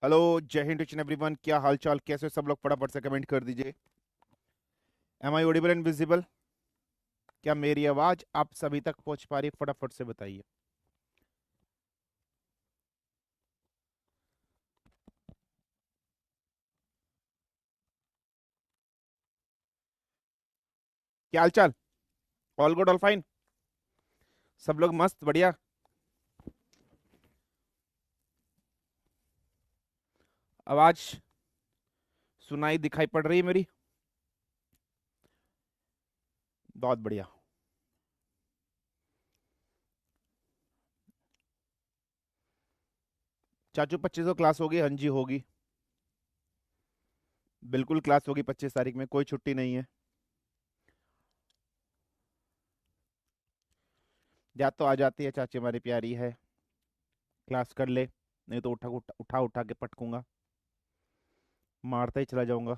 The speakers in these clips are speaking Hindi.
हेलो, जय हिंद टू एवरीवन। क्या हाल चाल, कैसे हो सब लोग? फटाफट से कमेंट कर दीजिए। Am I audible and visible? क्या मेरी आवाज आप सभी तक पहुंच पा रही है? फटाफट से बताइए। क्या हाल चाल? All good, all fine? सब लोग मस्त, बढ़िया? आवाज सुनाई दिखाई पड़ रही है मेरी? बहुत बढ़िया। चाचू 25 को क्लास होगी? हाँ जी होगी, बिल्कुल क्लास होगी 25 तारीख में, कोई छुट्टी नहीं है। या तो आ जाती है, चाची हमारी प्यारी है, क्लास कर ले, नहीं तो उठा के पटकूंगा, मारता ही चला जाऊंगा।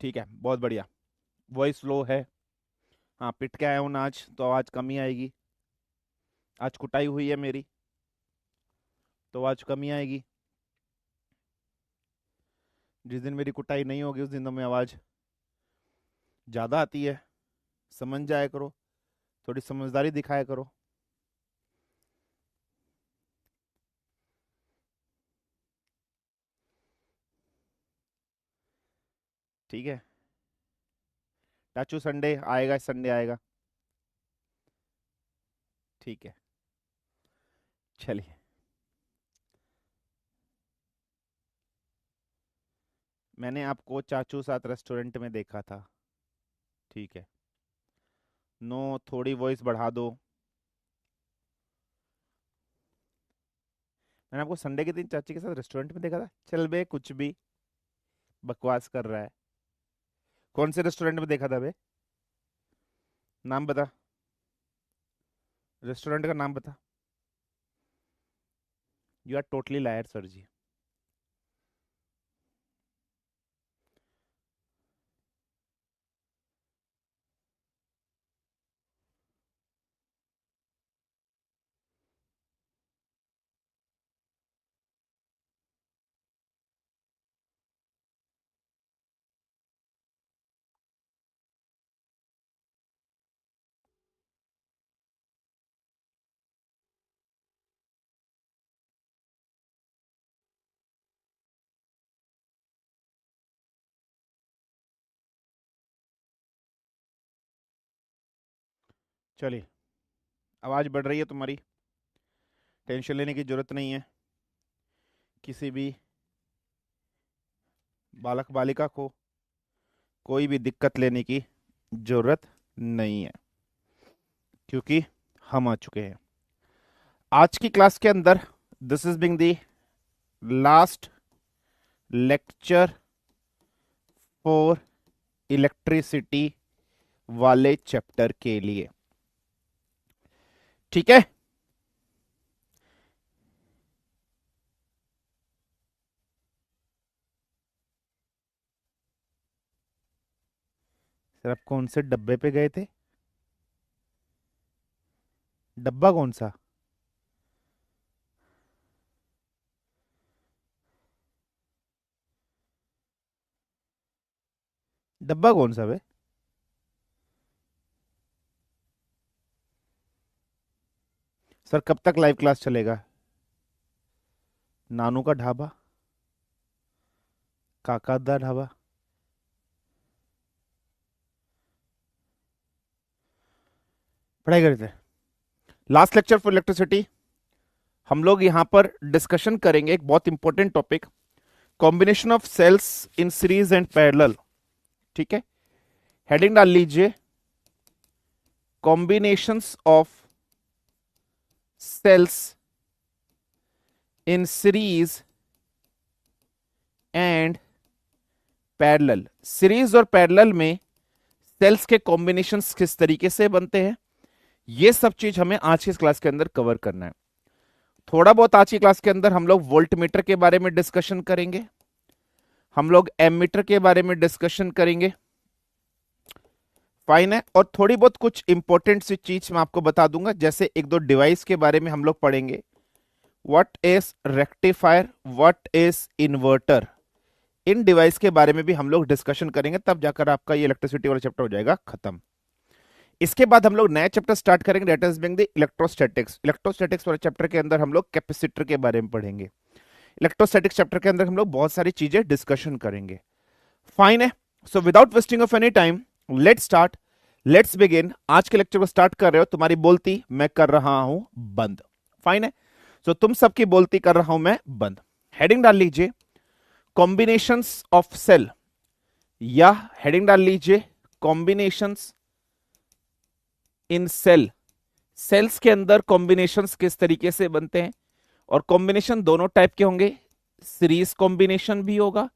ठीक है, बहुत बढ़िया। वॉइस स्लो है। हाँ, पिट के आया हूँ ना आज, तो आवाज कम ही आएगी। आज कुटाई हुई है मेरी, तो आवाज कम ही आएगी। जिस दिन मेरी कुटाई नहीं होगी उस दिन तो में आवाज ज्यादा आती है। समझ जाया करो, थोड़ी समझदारी दिखाया करो। ठीक है, टाचू संडे आएगा, संडे आएगा। ठीक है, चलिए। मैंने आपको चाचू साथ रेस्टोरेंट में देखा था। ठीक है। नो, थोड़ी वॉइस बढ़ा दो। मैंने आपको संडे के दिन चाची के साथ रेस्टोरेंट में देखा था? चल बे, कुछ भी बकवास कर रहा है। कौन से रेस्टोरेंट में देखा था बे? नाम बता, रेस्टोरेंट का नाम बता। You are totally liar sir ji. चलिए, आवाज बढ़ रही है तुम्हारी, टेंशन लेने की जरूरत नहीं है। किसी भी बालक बालिका को कोई भी दिक्कत लेने की जरूरत नहीं है, क्योंकि हम आ चुके हैं आज की क्लास के अंदर। This is being the last lecture for electricity वाले चैप्टर के लिए। ठीक है, सर आप कौन से डब्बे पे गए थे? डब्बा कौन सा? डब्बा कौन सा बे? सर कब तक लाइव क्लास चलेगा? नानू का ढाबा, काका दा ढाबा? पढ़ाई करते हैं। Last lecture for electricity. हम लोग यहाँ पर डिस्कशन करेंगे एक बहुत important topic, combination of cells in series and parallel. ठीक है, हेडिंग डाल लीजिए, combinations of cells in series and parallel. Series और पैरेलल में सेल्स के कॉम्बिनेशंस किस तरीके से बनते हैं, ये सब चीज हमें आज की क्लास के अंदर कवर करना है। थोड़ा बहुत आज की क्लास के अंदर हम लोग वोल्ट मीटर के बारे में डिस्कशन करेंगे, हम लोग एमीटर के बारे में डिस्कशन करेंगे, फाइन है। और थोड़ी बहुत कुछ इंपॉर्टेंट सी चीज मैं आपको बता दूंगा, जैसे एक दो डिवाइस के बारे में हम लोग पढ़ेंगे। What is rectifier, what is inverter, in device के बारे में भी हम लोग डिस्कशन करेंगे, तब जाकर आपका ये इलेक्ट्रिसिटी वाला चैप्टर हो जाएगा खत्म। इसके बाद हम लोग नया चैप्टर स्टार्ट करेंगे, that is being the electrostatics. Electrostatics वाले चैप्टर के अंदर हम लोग कैपेसिटर के बारे में पढ़ेंगे। इलेक्ट्रोस्टैटिक्स चैप्टर के अंदर हम लोग बहुत सारी चीजें डिस्कशन करेंगे। फाइन है। So without wasting of any time let's start, let's begin. आज के लेक्चर को स्टार्ट कर रहे हो, तुम्हारी बोलती मैं कर रहा हूं बंद। फाइन है। सो तुम सबकी बोलती कर रहा हूं मैं बंद। हेडिंग डाल लीजिए कॉम्बिनेशंस ऑफ सेल, या हेडिंग डाल लीजिए कॉम्बिनेशंस इन सेल। सेल्स के अंदर कॉम्बिनेशंस किस तरीके से बनते हैं, और कॉम्बिनेशन दोनों टाइप के होंगे, सीरीज कॉम्बिनेशन भी होगा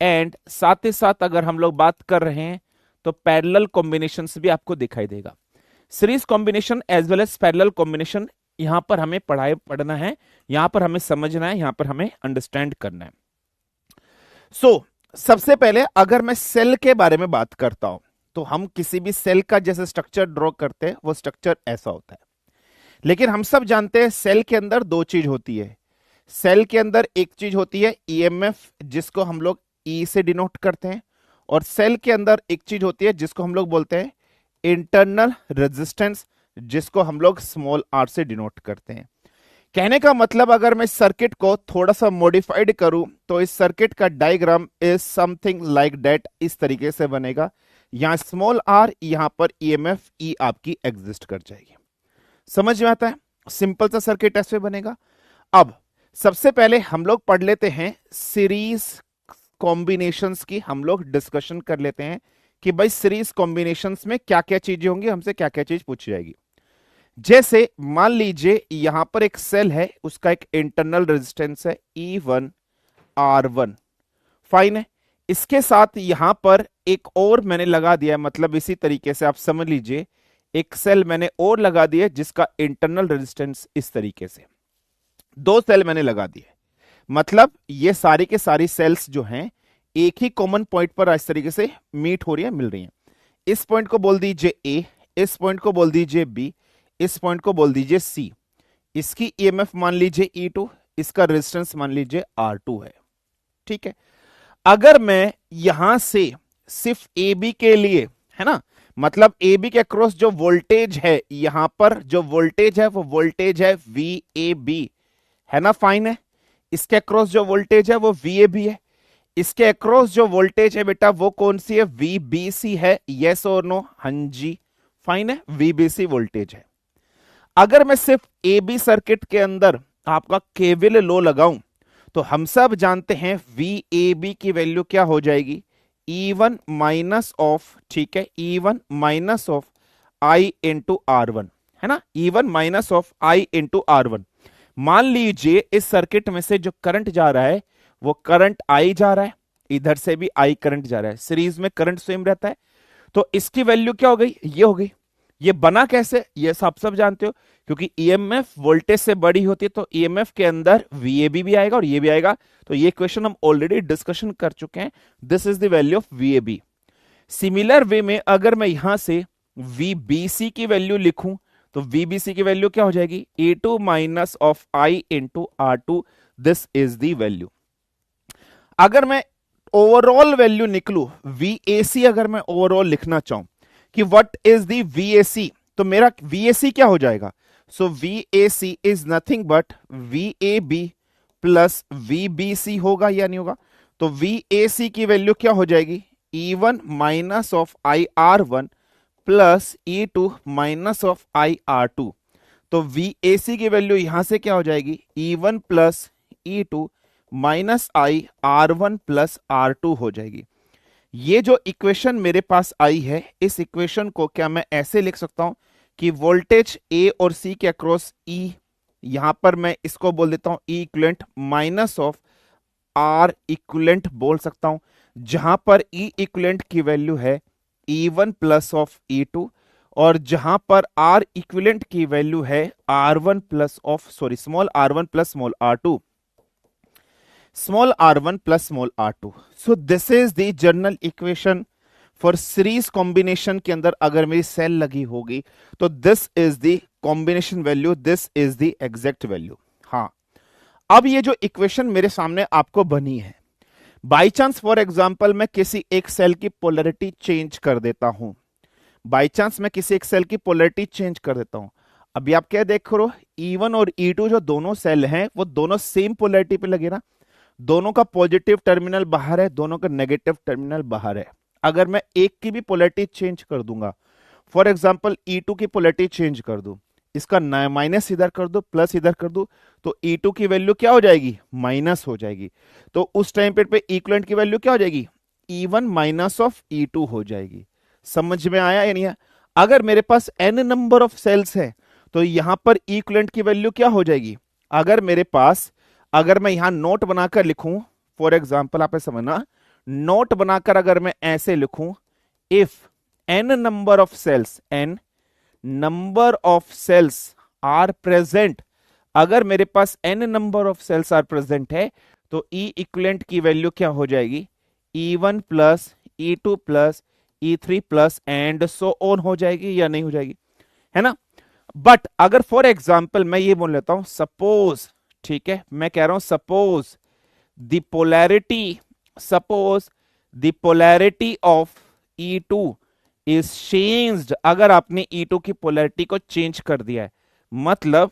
एंड साथ ही साथ अगर हम लोग बात कर रहे हैं तो पैरेलल कॉम्बिनेशंस भी आपको दिखाई देगा। Series combination as well as parallel combination यहां पर हमें पढ़ना है, यहां पर हमें समझना है, यहां पर हमें अंडरस्टैंड करना है। सबसे पहले अगर मैं सेल के बारे में बात करता हूं, तो हम किसी भी सेल का जैसे स्ट्रक्चर ड्रॉ करते हैं वो स्ट्रक्चर ऐसा होता है। लेकिन हम सब जानते हैं सेल के अंदर दो चीज होती है। सेल के अंदर एक चीज होती है ईएमएफ, जिसको हम लोग ई से डिनोट करते हैं, और सेल के अंदर एक चीज होती है जिसको हम लोग बोलते हैं इंटरनल रेजिस्टेंस, जिसको हम लोग स्मॉल आर से डिनोट करते हैं। कहने का मतलब अगर मैं सर्किट को थोड़ा सा मॉडिफाइड करूं तो इस सर्किट का diagram is something like that, इस तरीके से बनेगा। यहां स्मॉल आर, यहां पर ईएमएफ ई आपकी एग्जिस्ट कर जाएगी। समझ में आता है? सिंपल सा सर्किट ऐसे बनेगा। अब सबसे पहले हम लोग पढ़ लेते हैं सीरीज कॉम्बिनेशंस की, हम लोग डिस्कशन कर लेते हैं कि भाई सीरीज कॉम्बिनेशंस में क्या क्या चीजें होंगी, हमसे क्या क्या चीज पूछी जाएगी। जैसे मान लीजिए यहां पर एक सेल है, उसका एक इंटरनल रेजिस्टेंस है E1 R1। फाइन है। इसके साथ यहां पर एक और मैंने लगा दिया, मतलब इसी तरीके से आप समझ लीजिए एक सेल मैंने और लगा दिया जिसका इंटरनल रेजिस्टेंस इस तरीके से, दो सेल मैंने लगा दिए। मतलब ये सारी के सारी सेल्स जो हैं एक ही कॉमन पॉइंट पर इस तरीके से मीट हो रही है, मिल रही हैं। इस पॉइंट को बोल दीजिए ए, इस पॉइंट को बोल दीजिए बी, इस पॉइंट को बोल दीजिए सी। इसकी ईएमएफ मान लीजिए E2, इसका रेजिस्टेंस मान लीजिए R2 है। ठीक है। अगर मैं यहां से सिर्फ ए बी के लिए, है ना, मतलब ए बी के अक्रॉस जो वोल्टेज है, यहां पर जो वोल्टेज है वो वोल्टेज है VAB, है ना। फाइन है। इसके अक्रॉस जो वोल्टेज है वो VAB है। इसके अक्रॉस जो वोल्टेज है बेटा वो कौन सी है? VBC है। यस और नो? हाँ जी। फाइन है, VBC वोल्टेज है। अगर मैं सिर्फ AB सर्किट के अंदर आपका केवीएल लो लगाऊं तो हम सब जानते हैं VAB की वैल्यू क्या हो जाएगी? E1 माइनस ऑफ, ठीक है, E1 minus of I into R1, है ना। E1 minus of I into R1। मान लीजिए इस सर्किट में से जो करंट जा रहा है वो करंट I जा रहा है, इधर से भी I करंट जा रहा है, सीरीज में करंट सेम रहता है। तो इसकी वैल्यू क्या हो गई? ये हो गई। ये बना कैसे? ये सब जानते हो, क्योंकि ईएमएफ वोल्टेज से बड़ी होती है तो ईएमएफ के अंदर VAB भी आएगा और ये भी आएगा। तो ये क्वेश्चन हम ऑलरेडी डिस्कशन कर चुके हैं। This is the value of VAB। Similar way में अगर मैं यहां से VBC की वैल्यू लिखूं तो VBC की वैल्यू क्या हो जाएगी? A2 minus of I into R2। This is the value. अगर मैं ओवरऑल वैल्यू निकलू VAC, अगर मैं ओवरऑल लिखना चाहूं कि व्हाट इज दी VAC, तो मेरा VAC क्या हो जाएगा? सो VAC is nothing but VAB plus VBC होगा या नहीं होगा? तो VAC की वैल्यू क्या हो जाएगी? E1 minus of IR1 plus E2 minus of IR2। तो VAC की वैल्यू यहां से क्या हो जाएगी? E1 plus E2 minus IR1 plus R2 हो जाएगी। ये जो इक्वेशन मेरे पास आई है, इस इक्वेशन को क्या मैं ऐसे लिख सकता हूं कि वोल्टेज ए और सी के अक्रॉस ई, यहां पर मैं इसको बोल देता हूं E equivalent minus of R equivalent बोल सकता हूं, जहां पर ई इक्विवेलेंट की वैल्यू है E1 प्लस ऑफ E2, और जहां पर आर इक्विवेलेंट की वैल्यू है R1 plus of, sorry, small r1 plus small r2, small r1 plus small r2. So this is the general equation for series combination के अंदर अगर मेरी सेल लगी होगी तो this is the combination value, this is the exact value. हाँ, अब ये जो इक्वेशन मेरे सामने आपको बनी है, बाई चांस फॉर एग्जाम्पल मैं किसी एक सेल की पोलरिटी चेंज कर देता हूं, बाई चांस मैं किसी एक सेल की पोलरिटी चेंज कर देता हूं। अभी आप क्या देख रहे हो, E1 और E2 जो दोनों सेल हैं वो दोनों सेम पोलरिटी पे लगे ना, दोनों का पॉजिटिव टर्मिनल बाहर है, दोनों का नेगेटिव टर्मिनल बाहर है। अगर मैं एक की भी पोलरिटी चेंज कर दूंगा, फॉर एग्जाम्पल E2 की पोलरिटी चेंज कर दूं, इसका माइनस इधर कर दो प्लस इधर कर दो, तो E2 की वैल्यू क्या हो जाएगी, माइनस हो जाएगी। तो उस टाइम पे इक्विवेलेंट की वैल्यू क्या हो जाएगी, E1 माइनस ऑफ E2 हो जाएगी। समझ में आया या नहीं है? अगर मेरे पास n नंबर ऑफ सेल्स है तो यहां पर इक्विवेलेंट की वैल्यू क्या हो जाएगी, अगर मेरे पास, अगर मैं यहां नोट बनाकर लिखूं, फॉर एग्जाम्पल आप समझना, नोट बनाकर अगर मैं ऐसे लिखूं, if n number of cells, n number of cells are present, अगर मेरे पास n number of cells are present है तो E इक्विवेलेंट की वैल्यू क्या हो जाएगी, E1 plus E2 plus E3 plus and so on हो जाएगी या नहीं हो जाएगी, है ना। बट अगर फॉर एग्जाम्पल मैं ये बोल लेता हूं सपोज, ठीक है, मैं कह रहा हूं suppose the polarity, suppose the polarity of E2 is changed, अगर आपने E2 की पोलैरिटी को चेंज कर दिया है, मतलब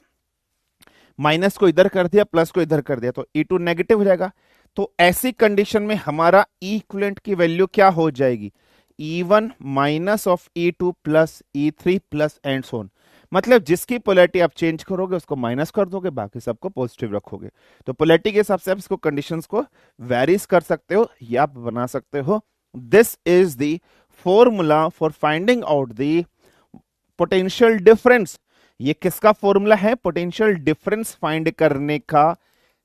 माइनस को इधर कर दिया प्लस को इधर कर दिया, तो E2 नेगेटिव हो जाएगा। तो ऐसी कंडीशन में हमारा इक्विवेलेंट की वैल्यू क्या हो जाएगी, E1 minus of E2 plus E3 plus and so on. मतलब जिसकी पोलैरिटी आप चेंज करोगे उसको माइनस कर दोगे, बाकी सबको पॉजिटिव रखोगे। तो पोलैरिटी के हिसाब से आप इसको कंडीशंस को वेरीज कर सकते हो या आप बना सकते हो। This is the formula for finding out the potential difference. ये किसका फॉर्मूला है, पोटेंशियल डिफरेंस फाइंड करने का।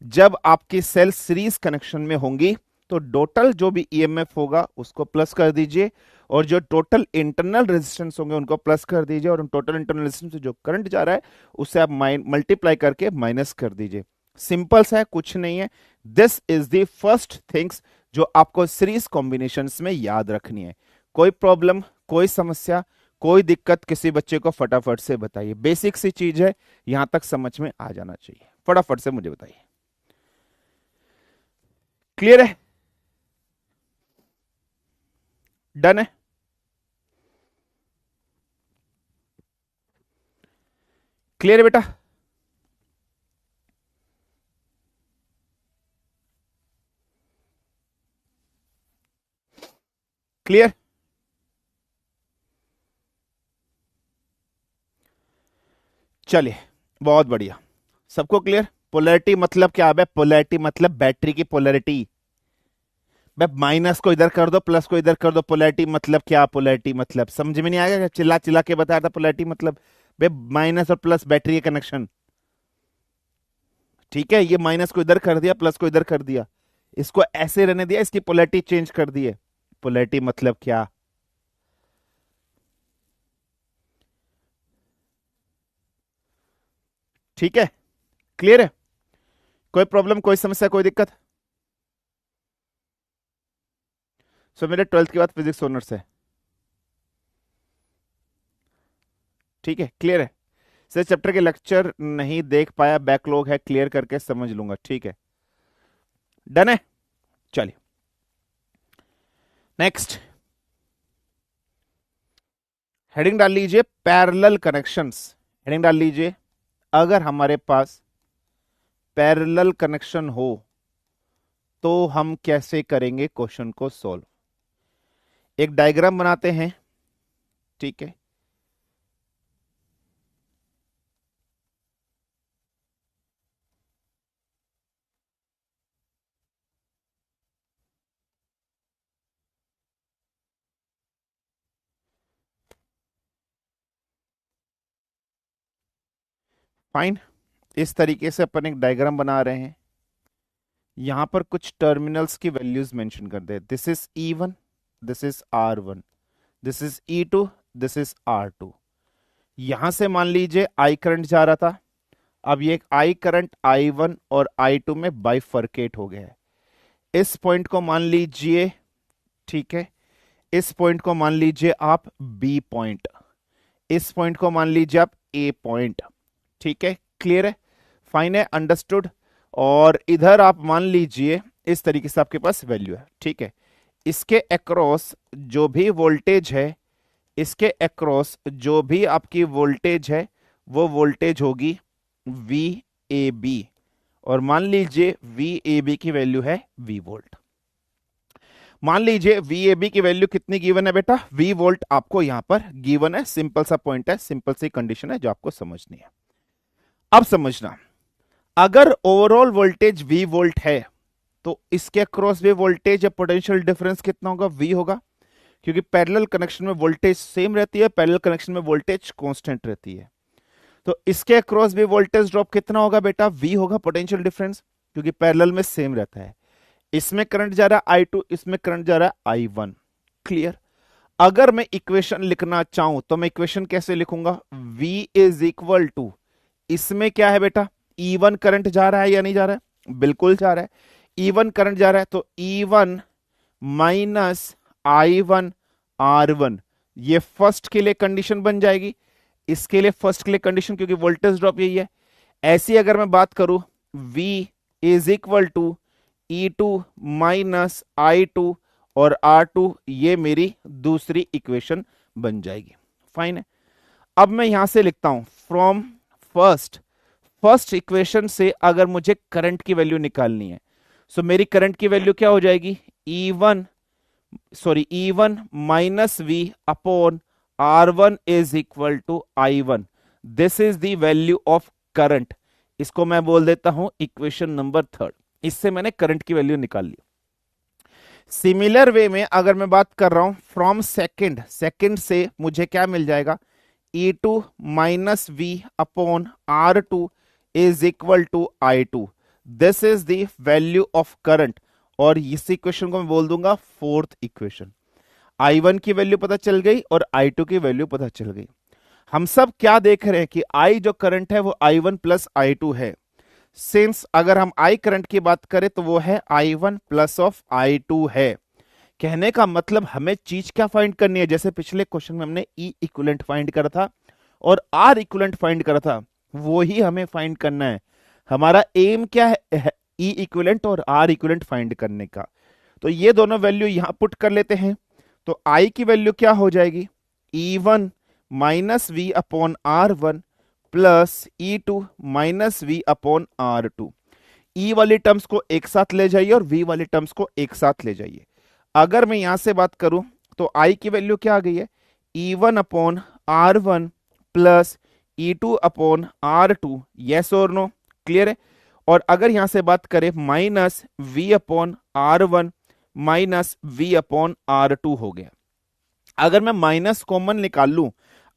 जब आपकी सेल सीरीज कनेक्शन में होंगी तो टोटल जो भी ईएमएफ होगा उसको प्लस कर दीजिए, और जो टोटल इंटरनल रेजिस्टेंस होंगे उनको प्लस कर दीजिए, और टोटल इंटरनल रेजिस्टेंस से जो करंट जा रहा है उससे आप मल्टीप्लाई करके माइनस कर दीजिए। सिंपल सा है, कुछ नहीं है। This is the first things जो आपको सीरीज कॉम्बिनेशंस में याद रखनी है। कोई प्रॉब्लम, कोई समस्या, कोई दिक्कत किसी बच्चे को फटाफट से बताइए। बेसिक सी चीज है, यहां तक समझ में आ जाना चाहिए, फटाफट से मुझे बताइए। क्लियर है, डन है, क्लियर है बेटा? क्लियर, चलिए, बहुत बढ़िया, सबको क्लियर। पोलैरिटी मतलब क्या है, पोलैरिटी मतलब बैटरी की पोलैरिटी। भाई माइनस को इधर कर दो प्लस को इधर कर दो, पोलैरिटी मतलब क्या, पोलैरिटी मतलब समझ में नहीं आएगा, चिल्ला चिल्ला के बताया था पोलैरिटी मतलब। भाई माइनस और प्लस बैटरी के कनेक्शन, ठीक है, ये माइनस को इधर कर दिया प्लस को इधर कर दिया, इसको ऐसे रहने दिया, इसकी पोलैरिटी चेंज कर दी है। पोलैरिटी मतलब क्या, ठीक है, क्लियर है? कोई प्रॉब्लम, कोई समस्या, कोई दिक्कत? सो मेरे 12th के बाद फिजिक्स ऑनर्स है, ठीक है, क्लियर है? सर चैप्टर के लेक्चर नहीं देख पाया, बैकलॉग है, क्लियर करके समझ लूंगा, ठीक है, डन है। चलिए नेक्स्ट हेडिंग डाल लीजिए, पैरेलल कनेक्शंस। हेडिंग डाल लीजिए, अगर हमारे पास पैरेलल कनेक्शन हो तो हम कैसे करेंगे क्वेश्चन को सॉल्व। एक डायग्राम बनाते हैं, ठीक है, फाइन। इस तरीके से अपन एक डायग्राम बना रहे हैं, यहां पर कुछ टर्मिनल्स की वैल्यूज मेंशन कर दे। This is E1, this is R1, this is E2, this is R2। यहां से मान लीजिए आई करंट जा रहा था, अब ये आई करंट I1 और I2 में बाइफरकेट हो गया है। इस पॉइंट को मान लीजिए, ठीक है, इस पॉइंट को मान लीजिए आप बी पॉइंट, इस पॉइंट को मान लीजिए आप ए पॉइंट। ठीक है, क्लियर है, फाइन है, अंडरस्टूड। और इधर आप मान लीजिए इस तरीके से आपके पास वैल्यू है। ठीक है, इसके अक्रॉस जो भी वोल्टेज है, इसके अक्रॉस जो भी आपकी वोल्टेज है वो वोल्टेज होगी वी ए बी, और मान लीजिए वी ए बी की वैल्यू है वी वोल्ट। मान लीजिए वी ए बी की वैल्यू कितनी गिवन है बेटा, वी वोल्ट आपको यहां पर गिवन है। सिंपल सा पॉइंट है, सिंपल सी कंडीशन है जो आपको समझनी है। अब समझना, अगर ओवरऑल वोल्टेज वी वोल्ट है तो इसके अक्रॉस भी वोल्टेज या पोटेंशियल डिफरेंस कितना होगा, वी होगा, क्योंकि पैरेलल कनेक्शन में वोल्टेज सेम रहती है, पैरेलल कनेक्शन में वोल्टेज कांस्टेंट रहती है। तो इसके अक्रॉस भी वोल्टेज ड्रॉप कितना होगा बेटा, वी होगा, पोटेंशियल डिफरेंस, क्योंकि पैरेलल में सेम रहता है। इसमें करंट जा रहा है I2, इसमें करंट जा रहा है I1। क्लियर। अगर मैं इक्वेशन लिखना चाहूं तो मैं इक्वेशन कैसे लिखूंगा, V इज इक्वल टू, इसमें क्या है बेटा, E1 करंट जा रहा है या नहीं जा रहा है, बिल्कुल जा रहा है। E1 करंट जा रहा है तो E1 माइनस I1 R1, ये फर्स्ट के लिए कंडीशन बन जाएगी, इसके लिए फर्स्ट के लिए कंडीशन, क्योंकि वोल्टेज ड्रॉप यही है। ऐसी अगर मैं बात करूं, V is equal to E2 माइनस I2 और R2, ये मेरी दूसरी इक्वेशन बन जाएगी। फाइन है। अब मैं यहां से लिखता हूं फ्रॉम फर्स्ट इक्वेशन से अगर मुझे करंट की वैल्यू निकालनी है, सो मेरी करंट की वैल्यू क्या हो जाएगी, E1 minus V upon R1 is equal to I1। This is the value of current. इसको मैं बोल देता हूं इक्वेशन नंबर 3। इससे मैंने करंट की वैल्यू निकाल ली। सिमिलर वे में अगर मैं बात कर रहा हूं फ्रॉम सेकंड से मुझे क्या मिल जाएगा, E2 minus V upon R2 is equal to I2। This is the value of current, और इस इक्वेशन को मैं बोल दूंगा फोर्थ इक्वेशन। I1 की वैल्यू पता चल गई और I2 की वैल्यू पता चल गई। हम सब क्या देख रहे हैं कि I जो करंट है वो I1 प्लस I2 है। सिंस अगर हम I करंट की बात करें तो वो है I1 प्लस ऑफ I2 है। कहने का मतलब हमें चीज क्या फाइंड करनी है, जैसे पिछले क्वेश्चन में हमने E इक्विवेलेंट फाइंड करा था और R इक्विवेलेंट फाइंड करा था, वो ही हमें फाइंड करना है। हमारा एम क्या है, E इक्विवेलेंट और R इक्विवेलेंट फाइंड करने का। तो ये दोनों वैल्यू यहां पुट कर लेते हैं। तो I की वैल्यू क्या हो जाएगी, E1 minus V upon R1 plus E2 minus V upon R2। E वाली टर्म्स को एक साथ ले जाइए और V वाली टर्म्स को एक साथ ले जाइए। अगर मैं यहां से बात करूं तो I की वैल्यू क्या आ गई है, E1 upon R1 plus E2 upon R2। Yes और नो, क्लियर है। और अगर यहां से बात करें minus V upon R1 minus V upon R2 हो गया। अगर मैं माइनस कॉमन निकाल लूं,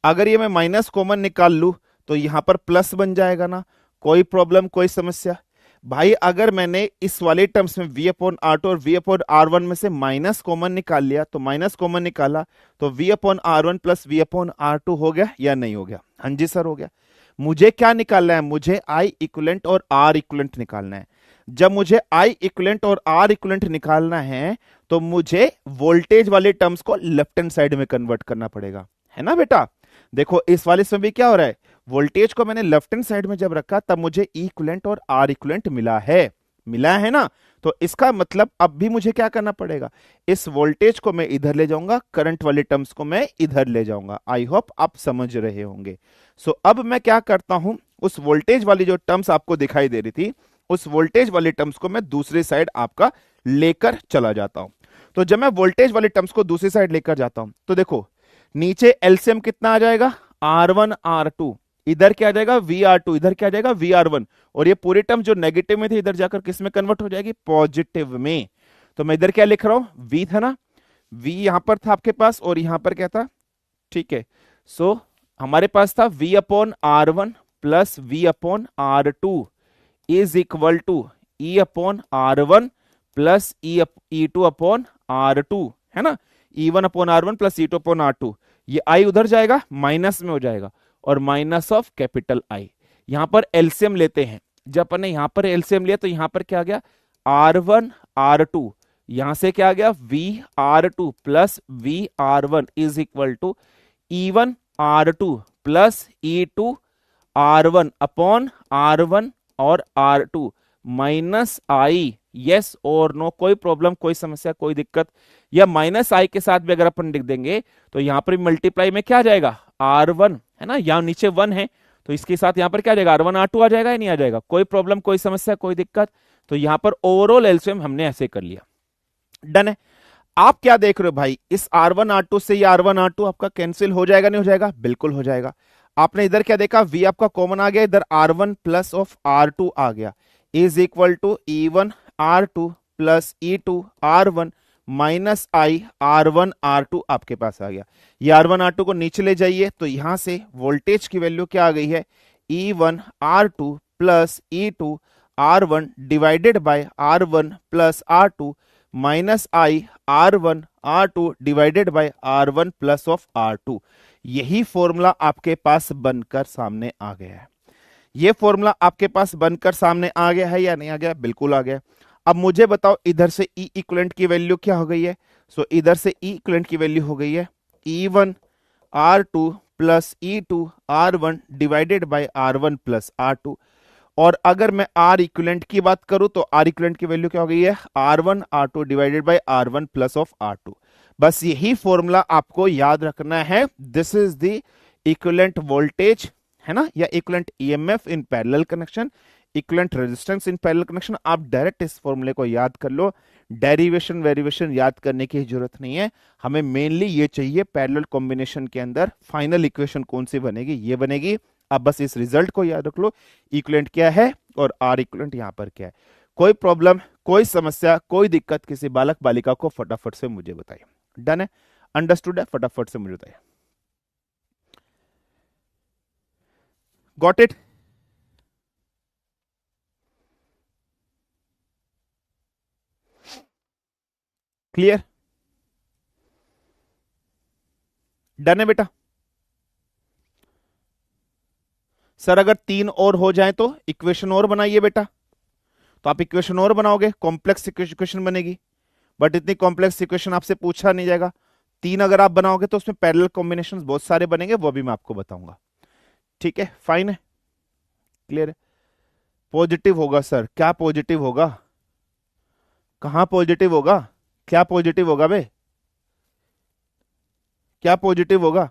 अगर ये मैं माइनस कॉमन निकाल लूं तो यहां पर प्लस बन जाएगा ना, कोई प्रॉब्लम कोई समस्या। भाई अगर मैंने इस वाले टर्म्स में V अपॉन R2 और V अपॉन R1 में से माइनस कॉमन निकाल लिया, तो माइनस कॉमन निकाला तो V upon R1 plus V upon R2 हो गया या नहीं हो गया, हाँ जी सर हो गया। मुझे क्या निकालना है, मुझे I इक्विवेलेंट और R इक्विवेलेंट निकालना है। जब मुझे I इक्विवेलेंट और R इक्विवेलेंट निकालना है तो मुझे वोल्टेज वाले टर्म्स को लेफ्ट हैंड साइड में कन्वर्ट करना पड़ेगा, है ना बेटा। देखो इस वाले में भी क्या हो रहा है, वोल्टेज को मैंने लेफ्ट हैंड साइड में जब रखा तब मुझे E इक्विवेलेंट और R इक्विवेलेंट मिला है ना। तो इसका मतलब अब भी मुझे क्या करना पड़ेगा, इस वोल्टेज को मैं इधर ले जाऊंगा, करंट वाले टर्म्स को मैं इधर ले जाऊंगा। आई होप आप समझ रहे होंगे। सो अब मैं क्या करता हूं, उस वोल्टेज वाली जो टर्म्स आपको दिखाई दे रही थी, उस वोल्टेज वाले टर्म्स को मैं दूसरी साइड आपका लेकर चला जाता हूं। तो जब मैं वोल्टेज वाले टर्म्स को दूसरी साइड लेकर जाता हूं तो देखो नीचे एलसीएम कितना आ जाएगा, R1 R2, इधर क्या आ जाएगा VR2, इधर क्या आ जाएगा VR1, और ये पूरी टर्म जो नेगेटिव में थी इधर जाकर किस में कन्वर्ट हो जाएगी, पॉजिटिव में। तो मैं इधर क्या लिख रहा हूं, V था ना, V यहां पर था आपके पास और यहां पर क्या था, ठीक है। सो हमारे पास था V upon R1 plus V upon R2 is equal to E upon R1 plus E2 upon R2, है ना। E1 upon R1 plus E2 upon R2, ये I उधर जाएगा माइनस में हो जाएगा और माइनस ऑफ कैपिटल I। यहां पर एलसीएम लेते हैं, जब अपन ने यहां पर एलसीएम लिया तो यहां पर क्या आ गया, R1 R2, यहां से क्या आ गया, VR2 plus VR1 is equal to E1R2 plus E2R1 upon R1 और R2 माइनस आई। यस और नो, कोई प्रॉब्लम, कोई समस्या, कोई दिक्कत? या माइनस आई के साथ भी अगर अपन लिख देंगे तो यहां पर मल्टीप्लाई में क्या आ जाएगा, R1 है ना, यहाँ नीचे 1 है तो इसके साथ यहां पर क्या आ जाएगा, R1R2 आ जाएगा या नहीं आ जाएगा? कोई प्रॉब्लम, कोई समस्या, कोई दिक्कत? तो यहां पर ओवरऑल एलसीएम हमने ऐसे कर लिया। डन है। आप क्या देख रहे हो भाई, इस R1R2 से ये R1R2 आपका कैंसिल हो जाएगा, नहीं हो जाएगा? बिल्कुल हो जाएगा। आपने इधर क्या देखा, V आपका कॉमन आ गया, इधर R1 प्लस ऑफ R2 आ गया, is equal to E1R2 plus E2R1 minus I R1R2 आपके पास आ गया। ये R1R2 को नीचे ले जाइए तो यहां से वोल्टेज की वैल्यू क्या आ गई है, E1R2 plus E2R1 divided by R1 plus R2 minus I R1R2 divided by R1 plus of R2। यही फॉर्मूला आपके पास बनकर सामने आ गया है। ये फॉर्मूला आपके पास बनकर सामने आ गया है या नहीं आ गया? बिल्कुल आ गया। अब मुझे बताओ इधर से E इक्विवेलेंट की वैल्यू क्या हो गई है? सो इधर से E इक्विवेलेंट की वैल्यू हो गई है E1R2 plus E2R1 divided by R1 plus R2। और अगर मैं R इक्विवेलेंट की बात करूं तो R इक्विवेलेंट की वैल्यू क्या हो गई है, R1R2 divided by R1 plus of R2। बस यही फॉर्मूला आपको याद रखना है। This is the equivalent voltage, है ना, या equivalent EMF in parallel connection, equivalent resistance in parallel connection. आप डायरेक्ट इस फॉर्मूले को याद कर लो, डेरिवेशन वेरिएशन याद करने की जरूरत नहीं है। हमें मेनली ये चाहिए पैरेलल कॉम्बिनेशन के अंदर फाइनल इक्वेशन कौन सी बनेगी, ये बनेगी। आप बस इस रिजल्ट को याद रख लो, इक्विवेलेंट क्या है और आर इक्विवेलेंट यहां पर क्या है। कोई प्रॉब्लम, कोई समस्या, कोई दिक्कत किसी बालक बालिका को फटाफट से मुझे बताइए। डन है, अंडरस्टूड है, फटाफट से मुझे बताइए। Got it? क्लियर? डन है बेटा? सर अगर 3 और हो जाए तो इक्वेशन और बनाइए बेटा। तो आप इक्वेशन और बनाओगे, कॉम्प्लेक्स इक्वेशन बनेगी, बट इतनी कॉम्प्लेक्स इक्वेशन आपसे पूछा नहीं जाएगा। 3 अगर आप बनाओगे तो उसमें पैरेलल कॉम्बिनेशन बहुत सारे बनेंगे, वो भी मैं आपको बताऊंगा। ठीक है, फाइन है, क्लियर है। पॉजिटिव होगा सर, क्या पॉजिटिव होगा, कहां पॉजिटिव होगा, क्या पॉजिटिव होगा बे, क्या पॉजिटिव होगा?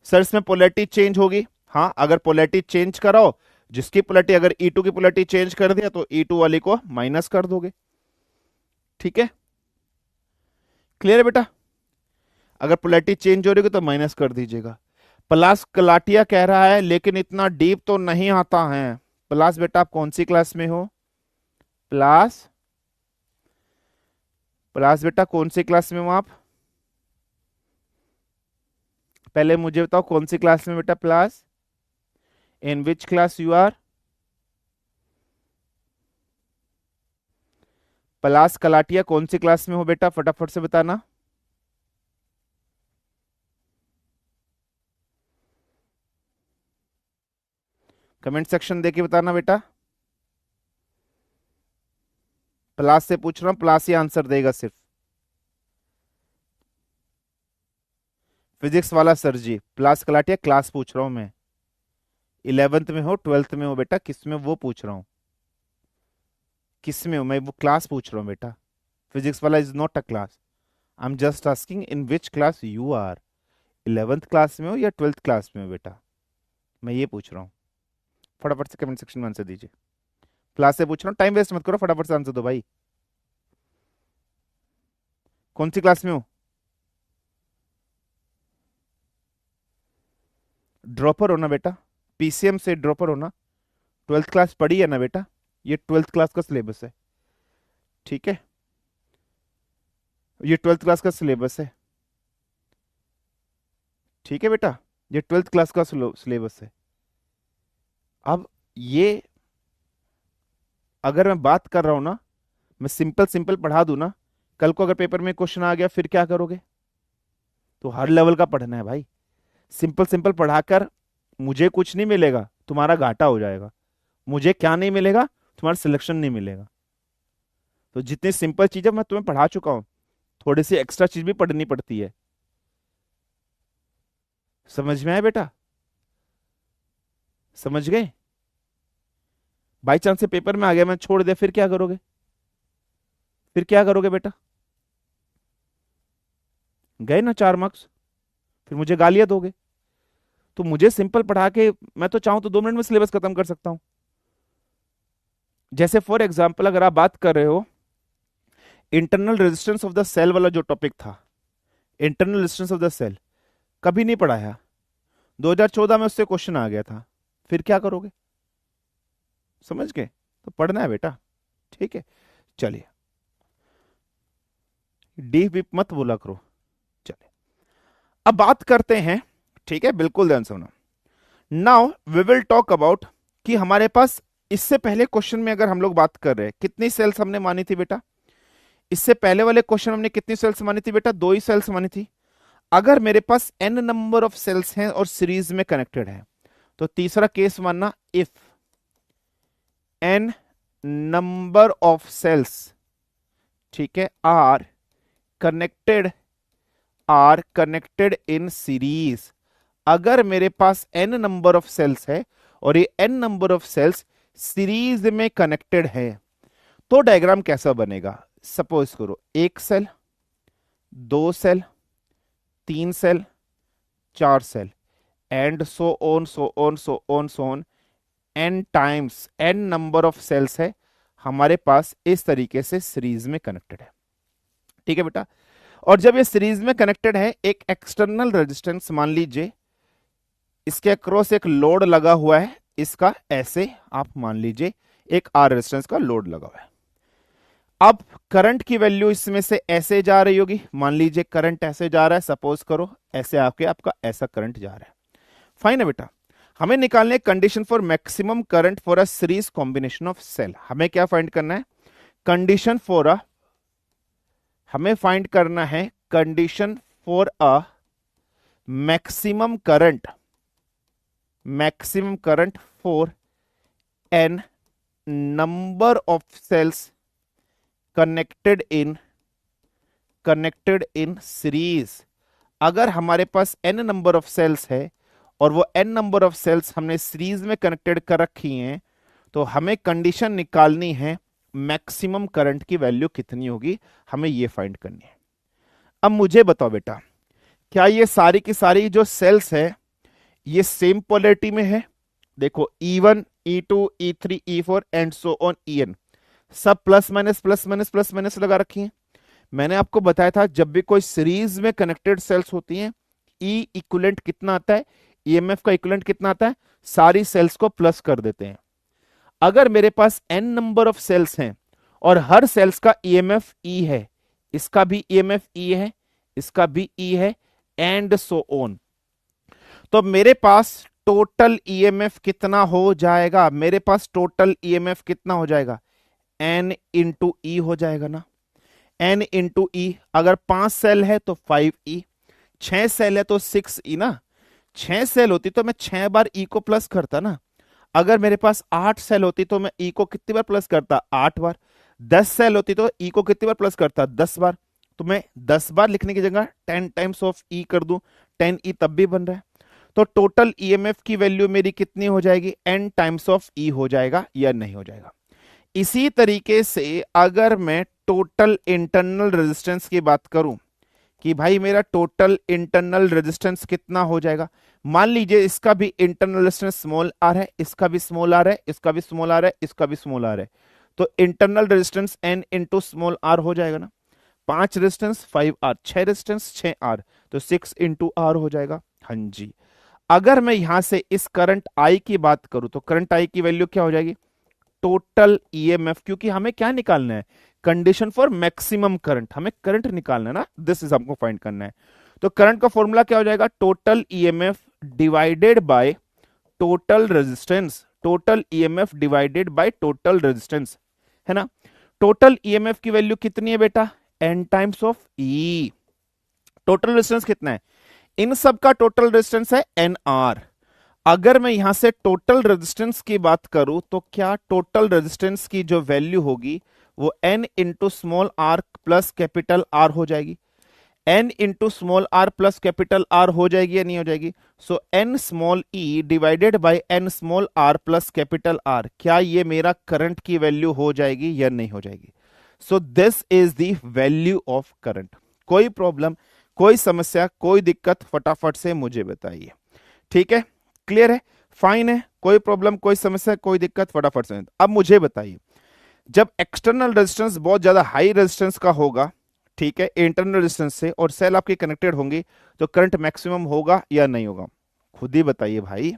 सर इसमें पोलैरिटी चेंज होगी। हाँ, अगर पोलैरिटी चेंज कराओ, जिसकी पोलैरिटी, अगर E2 की पोलैरिटी चेंज कर दिया तो E2 वाली को माइनस कर दोगे। ठीक है, क्लियर है बेटा? अगर पोलैरिटी चेंज हो रही है तो माइनस कर दीजिएगा। प्लस कलाटिया कह रहा है लेकिन इतना डीप तो नहीं आता है। प्लस बेटा आप कौन सी क्लास में हो? प्लस, प्लस बेटा कौन सी क्लास में हो आप? पहले मुझे बताओ कौन सी क्लास में बेटा? Plus in which class you are? Plus कलाटिया कौन सी क्लास में हो बेटा, फटाफट से बताना। कमेंट सेक्शन देके बताना बेटा। प्लस से पूछ रहा हूं, प्लस ही आंसर देगा सिर्फ। फिजिक्स वाला सर जी, प्लस कलाटिया क्लास पूछ रहा हूं मैं। 11th में हो, 12th में हो बेटा, किस में वो पूछ रहा हूं, किस में हो, मैं वो क्लास पूछ रहा हूं बेटा। फिजिक्स वाला is not a class. I am just asking in which class you are. 11th class में हो या 12th क्लास में हो बेटा, मैं ये पूछ रहा हूँ। फटाफट से कमेंट सेक्शन में आंसर दीजिए। क्लास से पूछ रहा हूँ, टाइम वेस्ट मत करो, फटाफट से आंसर दो भाई। कौन सी क्लास में हो? ड्रॉपर होना बेटा, पीसीएम से ड्रॉपर होना। 12th क्लास पढ़ी है ना बेटा, ये 12th क्लास का सिलेबस है। ठीक है, ये 12th क्लास का सिलेबस है। ठीक है बेटा, ये 12th क्लास का सिलेबस है। अब ये अगर मैं बात कर रहा हूं ना, मैं सिंपल सिंपल पढ़ा दूं ना, कल को अगर पेपर में क्वेश्चन आ गया फिर क्या करोगे? तो हर लेवल का पढ़ना है भाई। सिंपल सिंपल पढ़ाकर मुझे कुछ नहीं मिलेगा, तुम्हारा घाटा हो जाएगा। मुझे क्या नहीं मिलेगा? तुम्हारा सिलेक्शन नहीं मिलेगा। तो जितनी सिंपल चीजें मैं तुम्हें पढ़ा चुका हूं, थोड़ी सी एक्स्ट्रा चीज भी पढ़नी पड़ती है। समझ में आया बेटा? समझ गए? बाई चांस से पेपर में आ गया, मैं छोड़ दिया, फिर क्या करोगे? फिर क्या करोगे बेटा? गए ना 4 मार्क्स, फिर मुझे गालियां दोगे। तो मुझे सिंपल पढ़ा के मैं तो चाहूं तो 2 मिनट में सिलेबस खत्म कर सकता हूं। जैसे फॉर एग्जाम्पल अगर आप बात कर रहे हो internal resistance of the cell वाला जो टॉपिक था, internal resistance of the cell कभी नहीं पढ़ाया, 2014 में उससे क्वेश्चन आ गया था, फिर क्या करोगे? समझ गए? तो पढ़ना है बेटा, ठीक है। चलिए, डीप वीप मत बोला करो। चलिए अब बात करते हैं, ठीक है, बिल्कुल ध्यान सुनो। Now we will talk about कि हमारे पास इससे पहले क्वेश्चन में अगर हम लोग बात कर रहे हैं, कितनी सेल्स हमने मानी थी बेटा? इससे पहले वाले क्वेश्चन हमने कितनी सेल्स मानी थी बेटा? 2 ही सेल्स मानी थी। अगर मेरे पास n नंबर ऑफ सेल्स हैं और सीरीज में कनेक्टेड है, तो तीसरा केस मानना, if n number of cells, ठीक है, आर कनेक्टेड इन सीरीज। अगर मेरे पास n नंबर ऑफ सेल्स है और ये n number of cells series में कनेक्टेड है, तो डायग्राम कैसा बनेगा? सपोज करो 1 cell, 2 cell, 3 cell, 4 cell, and so on n times n number of cells है हमारे पास इस तरीके से सीरीज में कनेक्टेड है, ठीक है बेटा। और जब ये सीरीज में कनेक्टेड है, एक एक्सटर्नल रेजिस्टेंस मान लीजिए, इसके अक्रॉस एक लोड लगा हुआ है, इसका ऐसे आप मान लीजिए एक आर रेजिस्टेंस का लोड लगा हुआ है। अब करंट की वैल्यू इसमें से ऐसे जा रही होगी, मान लीजिए करंट ऐसे जा रहा है, सपोज करो ऐसे आपका ऐसा करंट जा रहा है। फाइन है बेटा। हमें निकालने condition for maximum current for a series combination of cell. हमें क्या फाइंड करना है? कंडीशन फॉर अ, हमें फाइंड करना है condition for a maximum current for n number of cells connected in series. अगर हमारे पास n नंबर ऑफ सेल्स है और वो n नंबर ऑफ सेल्स हमने सीरीज में कनेक्टेड कर रखी हैं, तो हमें कंडीशन निकालनी है मैक्सिमम करंट की वैल्यू कितनी होगी, हमें ये फाइंड करनी है। अब मुझे बताओ बेटा, क्या ये सारी की सारी जो सेल्स है ये सेम पोलैरिटी में है? देखो E1, E2, E3, E4 and so on En, सब प्लस माइनस लगा रखी हैं। मैंने आपको बताया था जब भी कोई सीरीज में कनेक्टेड सेल्स होती हैं, ई इक्विवेलेंट कितना आता है, ईएमएफ का इक्विवेलेंट कितना आता है, सारी सेल्स को प्लस कर देते हैं। अगर मेरे पास n नंबर ऑफ सेल्स हैं और हर सेल्स का ईएमएफ ई है, इसका भी ईएमएफ ई है, इसका भी ई है, एंड सो ऑन, तो मेरे पास टोटल ईएमएफ कितना हो जाएगा? मेरे पास टोटल ईएमएफ कितना हो जाएगा? n इंटू ई हो जाएगा ना, n इंटू ई। अगर 5 सेल है तो 5e, 6 सेल है तो 6e ना। 6 सेल होती तो मैं 6 बार e को प्लस करता ना। अगर मेरे पास 8 सेल होती तो मैं e को कितनी बार प्लस करता? 8 बार। 10 सेल होती तो e को कितनी बार प्लस करता? 10 बार। तो मैं 10 बार लिखने की जगह 10 टाइम्स ऑफ e कर दूं, 10e तब भी बन रहा है। तो टोटल ईएमएफ की वैल्यू मेरी कितनी हो जाएगी? n टाइम्स ऑफ e हो जाएगा या नहीं हो जाएगा? इसी तरीके से अगर मैं टोटल इंटरनल रेजिस्टेंस की बात करूं कि भाई मेरा टोटल इंटरनल रेजिस्टेंस कितना हो जाएगा, मान लीजिए इसका भी इंटरनल रेजिस्टेंस स्मॉल आर है, इसका भी स्मॉल आर है, इसका भी स्मॉल आर है, इसका भी स्मॉल आर है, तो internal resistance n into small r हो जाएगा ना। 5 रेजिस्टेंस 5r, 6 रेजिस्टेंस 6r, तो 6 इंटू आर हो जाएगा। हाँ जी। अगर मैं यहां से इस करंट I की बात करूं तो करंट I की वैल्यू क्या हो जाएगी? टोटल ईएमएफ, क्योंकि हमें क्या निकालना है? कंडीशन फॉर मैक्सिमम करंट, हमें करंट निकालना है ना, दिस इज हमको फाइंड करना है। तो करंट का फॉर्मूला क्या हो जाएगा? Total EMF divided by total resistance, total EMF divided by total resistance, है ना। टोटल ईएमएफ की वैल्यू कितनी है बेटा? n times of E. Total resistance कितना है? इन सब का टोटल रेजिस्टेंस है nr। अगर मैं यहां से टोटल रेजिस्टेंस की बात करूं तो क्या टोटल रेजिस्टेंस की जो वैल्यू होगी वो n into small r plus capital R हो जाएगी। n into small r plus capital R हो जाएगी या नहीं हो जाएगी? So n small e divided by n small r plus capital R, क्या ये मेरा करंट की वैल्यू हो जाएगी या नहीं हो जाएगी? सो this is the value of current. कोई प्रॉब्लम, कोई समस्या, कोई दिक्कत, फटाफट से मुझे बताइए। ठीक है, क्लियर है, फाइन है, कोई प्रॉब्लम, कोई समस्या, कोई दिक्कत, फटाफट से। अब मुझे बताइए, जब एक्सटर्नल रेजिस्टेंस बहुत ज्यादा हाई रेजिस्टेंस का होगा, ठीक है, इंटरनल रेजिस्टेंस से, और सेल आपकी कनेक्टेड होंगी, तो करंट मैक्सिमम होगा या नहीं होगा? खुद ही बताइए भाई,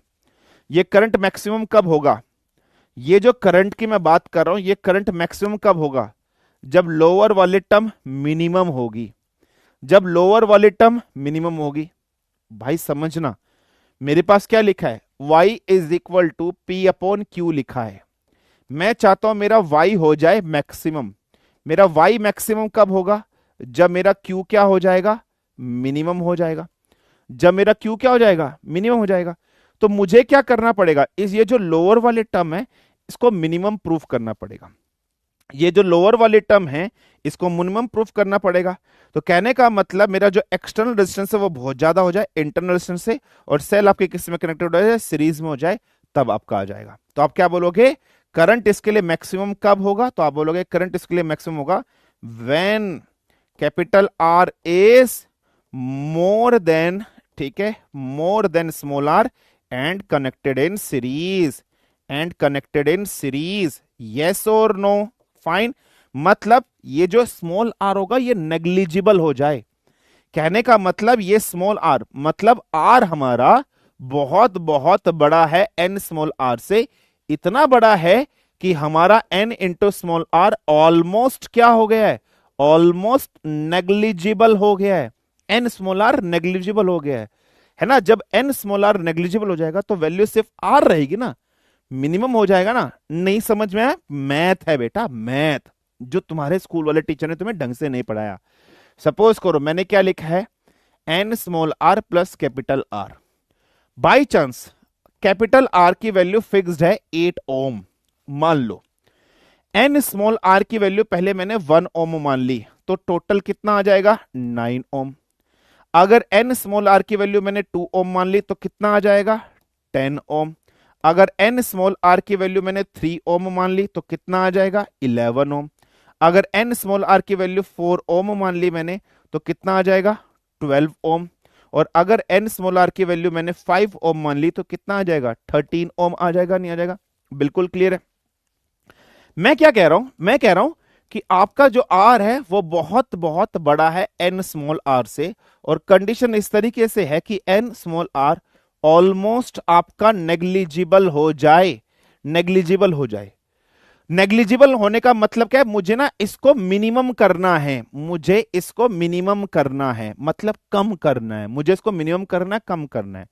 ये करंट मैक्सिमम कब होगा? ये जो करंट की मैं बात कर रहा हूं, ये करंट मैक्सिमम कब होगा? जब लोअर वाली टर्म मिनिमम होगी। जब लोअर वाली टर्म मिनिमम होगी, भाई समझना, मेरे पास क्या लिखा है, y is equal to P upon Q लिखा है। मैं चाहता हूं मेरा y हो जाए मैक्सिमम। मेरा y मैक्सिमम कब होगा? जब मेरा q क्या हो जाएगा? मिनिमम हो जाएगा। जब मेरा q क्या हो जाएगा? मिनिमम हो जाएगा। तो मुझे क्या करना पड़ेगा, इस ये जो लोअर वाले टर्म है इसको मिनिमम प्रूफ करना पड़ेगा। ये जो लोअर वाले टर्म है इसको मिनिमम प्रूफ करना पड़ेगा। तो कहने का मतलब मेरा जो एक्सटर्नल रेजिस्टेंस है वो बहुत ज्यादा हो जाए इंटरनल रेजिस्टेंस से, और सेल आपके किस में कनेक्टेड हो जाए? सीरीज में हो जाए, तब आपका आ जाएगा। तो आप क्या बोलोगे, करंट इसके लिए मैक्सिमम कब होगा? तो आप बोलोगे करंट इसके लिए मैक्सिमम होगा when capital R is more than, ठीक है, more than small r and connected in series, and connected in series. Yes और नो? फाइन। मतलब ये जो स्मॉल आर होगा ये नेग्लिजिबल हो जाए। कहने का मतलब ये स्मॉल आर, मतलब आर हमारा बहुत बहुत बड़ा है एन स्मॉल आर से, इतना बड़ा है कि हमारा n into small r almost क्या हो गया है? ऑलमोस्ट नेग्लिजिबल हो गया है। एन स्मॉल आर नेग्लिजिबल हो गया है ना? जब एन स्मॉल आर नेग्लिजिबल हो जाएगा तो वैल्यू सिर्फ आर रहेगी ना, मिनिमम हो जाएगा ना। नहीं समझ में आया? मैथ है बेटा, मैथ, जो तुम्हारे स्कूल वाले टीचर ने तुम्हें ढंग से नहीं पढ़ाया। सपोज करो मैंने क्या लिखा है, n small r plus capital R. By chance capital R की वैल्यू फिक्स्ड है 8 ओम, मान लो एन स्मॉल आर की वैल्यू पहले मैंने 1 ओम मान ली, तो टोटल कितना आ जाएगा? 9 ओम। अगर एन स्मॉल आर की वैल्यू मैंने 2 ओम मान ली तो कितना आ जाएगा? 10 ओम। अगर एन स्मॉल आर की वैल्यू मैंने 3 ओम मान ली तो कितना आ जाएगा? 11 ओम। अगर एन स्मॉल आर की वैल्यू 4 ओम मान ली मैंने तो कितना आ जाएगा? 12 ओम। और अगर एन स्मॉल आर की वैल्यू मैंने 5 ओम मान ली तो कितना आ जाएगा? 13 ओम आ जाएगा, नहीं आ जाएगा? बिल्कुल क्लियर है। मैं क्या कह रहा हूं, मैं कह रहा हूं कि आपका जो आर है वो बहुत बहुत बड़ा है एन स्मॉल आर से, और कंडीशन इस तरीके से है कि एन स्मॉल आर ऑलमोस्ट आपका नेग्लिजिबल हो जाए, नेग्लिजिबल हो जाए। नेग्लिजिबल होने का मतलब क्या है? मुझे ना इसको मिनिमम करना है, मुझे इसको मिनिमम करना है, मतलब कम करना है, मुझे इसको मिनिमम करना है, कम करना है।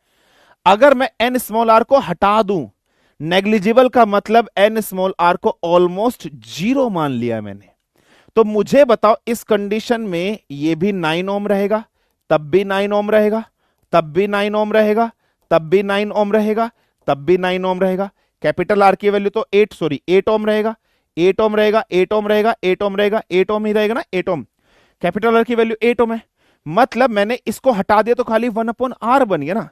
अगर मैं एन स्मॉल आर को हटा दूं, नेग्लिजिबल का मतलब एन स्मॉल आर को ऑलमोस्ट जीरो मान लिया मैंने, तो मुझे बताओ इस कंडीशन में ये भी 9 ओम रहेगा, तब भी 9 ओम रहेगा, तब भी 9 ओम रहेगा, तब भी 9 ओम रहेगा, तब भी 9 ओम रहेगा। कैपिटल आर की वैल्यू तो 8 ओम रहेगा, 8 ओम रहेगा, 8 ओम रहेगा, 8 ओम रहेगा, 8 ओम ही रहेगा ना, 8 ओम। कैपिटल आर की वैल्यू 8 ओम है, मतलब मैंने इसको हटा दिया तो खाली 1 अपॉन आर बन गया ना।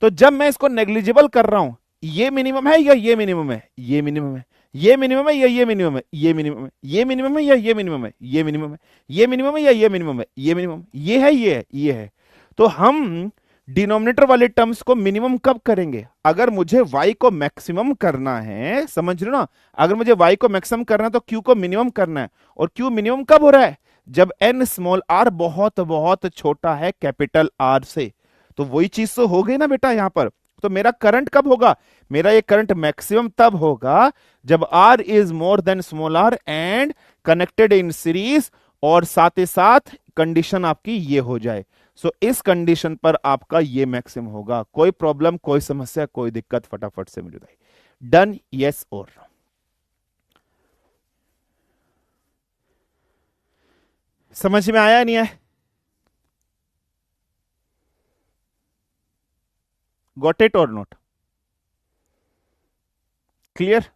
तो जब मैं इसको नेग्लिजिबल कर रहा हूं, ये मिनिमम है या ये मिनिमम है? ये मिनिमम है। ये मिनिमम है या ये मिनिमम है? ये मिनिमम है। ये मिनिमम है या ये मिनिमम है? ये मिनिमम है। ये मिनिमम है या ये मिनिमम है? ये मिनिमम, ये है, ये है, ये है। तो हम डिनोमिनेटर वाले टर्म्स को मिनिमम कब करेंगे? अगर मुझे y को मैक्सिमम करना है, समझ रहे हो ना? अगर मुझे y को मैक्सिमम करना है तो q को मिनिमम करना है, और q मिनिमम कब हो रहा है? जब n स्मॉल r बहुत बहुत छोटा है कैपिटल R से। तो वही चीज तो हो गई ना बेटा यहां पर। तो मेरा करंट कब होगा? मेरा ये करंट मैक्सिमम तब होगा जब R is more than small r and connected in series, और साथ ही साथ कंडीशन आपकी ये हो जाए। सो इस कंडीशन पर आपका ये मैक्सिमम होगा। कोई प्रॉब्लम, कोई समस्या, कोई दिक्कत, फटाफट से मुझे बताइए। डन, यस और नो? समझ में आया नहीं है? गॉट इट और not? Clear?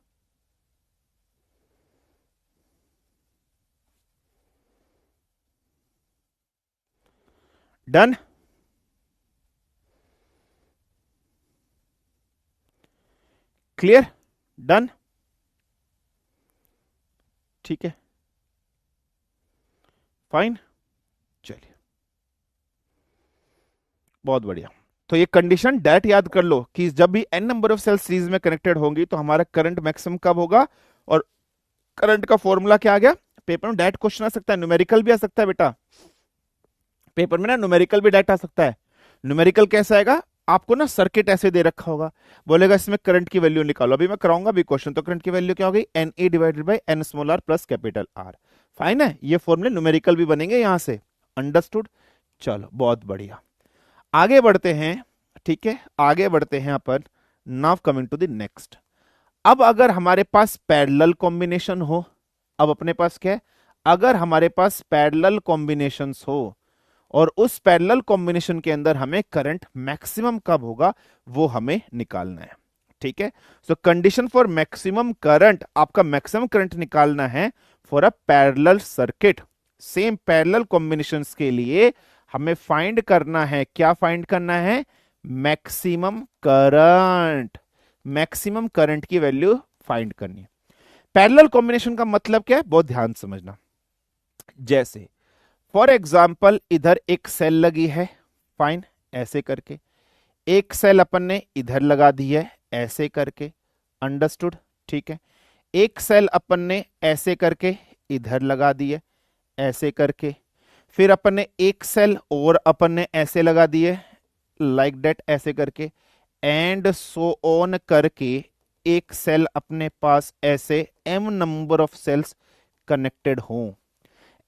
Done. Clear, done, ठीक है, फाइन, चलिए, बहुत बढ़िया। तो ये कंडीशन डैट याद कर लो कि जब भी n number of cells series में कनेक्टेड होंगी तो हमारा करंट मैक्सिमम कब होगा, और करंट का फॉर्मूला क्या आ गया। पेपर में डैट क्वेश्चन आ सकता है, न्यूमेरिकल भी आ सकता है बेटा, पेपर में ना न्यूमेरिकल भी डैट आ सकता है। न्यूमेरिकल कैसा आएगा, आपको ना सर्किट ऐसे दे रखा होगा, बोलेगा इसमें करंट की वैल्यू निकालो, अभी मैं कराऊंगा भी क्वेश्चन। तो करंट की वैल्यू क्या होगी, n E divided by n small r plus capital R. Fine है, ये फॉर्मूले न्यूमेरिकल भी बनेंगे यहां से, अंडरस्टूड। चलो बहुत बढ़िया, आगे बढ़ते हैं, ठीक है, आगे बढ़ते हैं अपन। Now coming to the next. अब अगर हमारे पास पैरेलल कॉम्बिनेशन हो, अब अपने पास क्या है, अगर हमारे पास पैरेलल कॉम्बिनेशंस हो और उस पैरेलल कॉम्बिनेशन के अंदर हमें करंट मैक्सिमम कब होगा वो हमें निकालना है, ठीक है। सो कंडीशन फॉर मैक्सिमम करंट, आपका मैक्सिमम करंट निकालना है for a parallel circuit, same parallel combinations के लिए हमें फाइंड करना है, क्या फाइंड करना है, मैक्सिमम करंट, मैक्सिमम करंट की वैल्यू फाइंड करनी है। पैरेलल कॉम्बिनेशन का मतलब क्या है, बहुत ध्यान समझना। जैसे फॉर एग्जाम्पल इधर एक सेल लगी है, फाइन, ऐसे करके, एक सेल अपन ने इधर लगा दी है ऐसे करके, अंडरस्टूड, ठीक है। एक सेल अपन ने ऐसे करके इधर लगा दी है ऐसे करके, फिर अपन ने एक सेल और अपन ने ऐसे लगा दिए लाइक डेट ऐसे करके, एंड सो ऑन करके एक सेल अपने पास ऐसे m number of cells connected हो,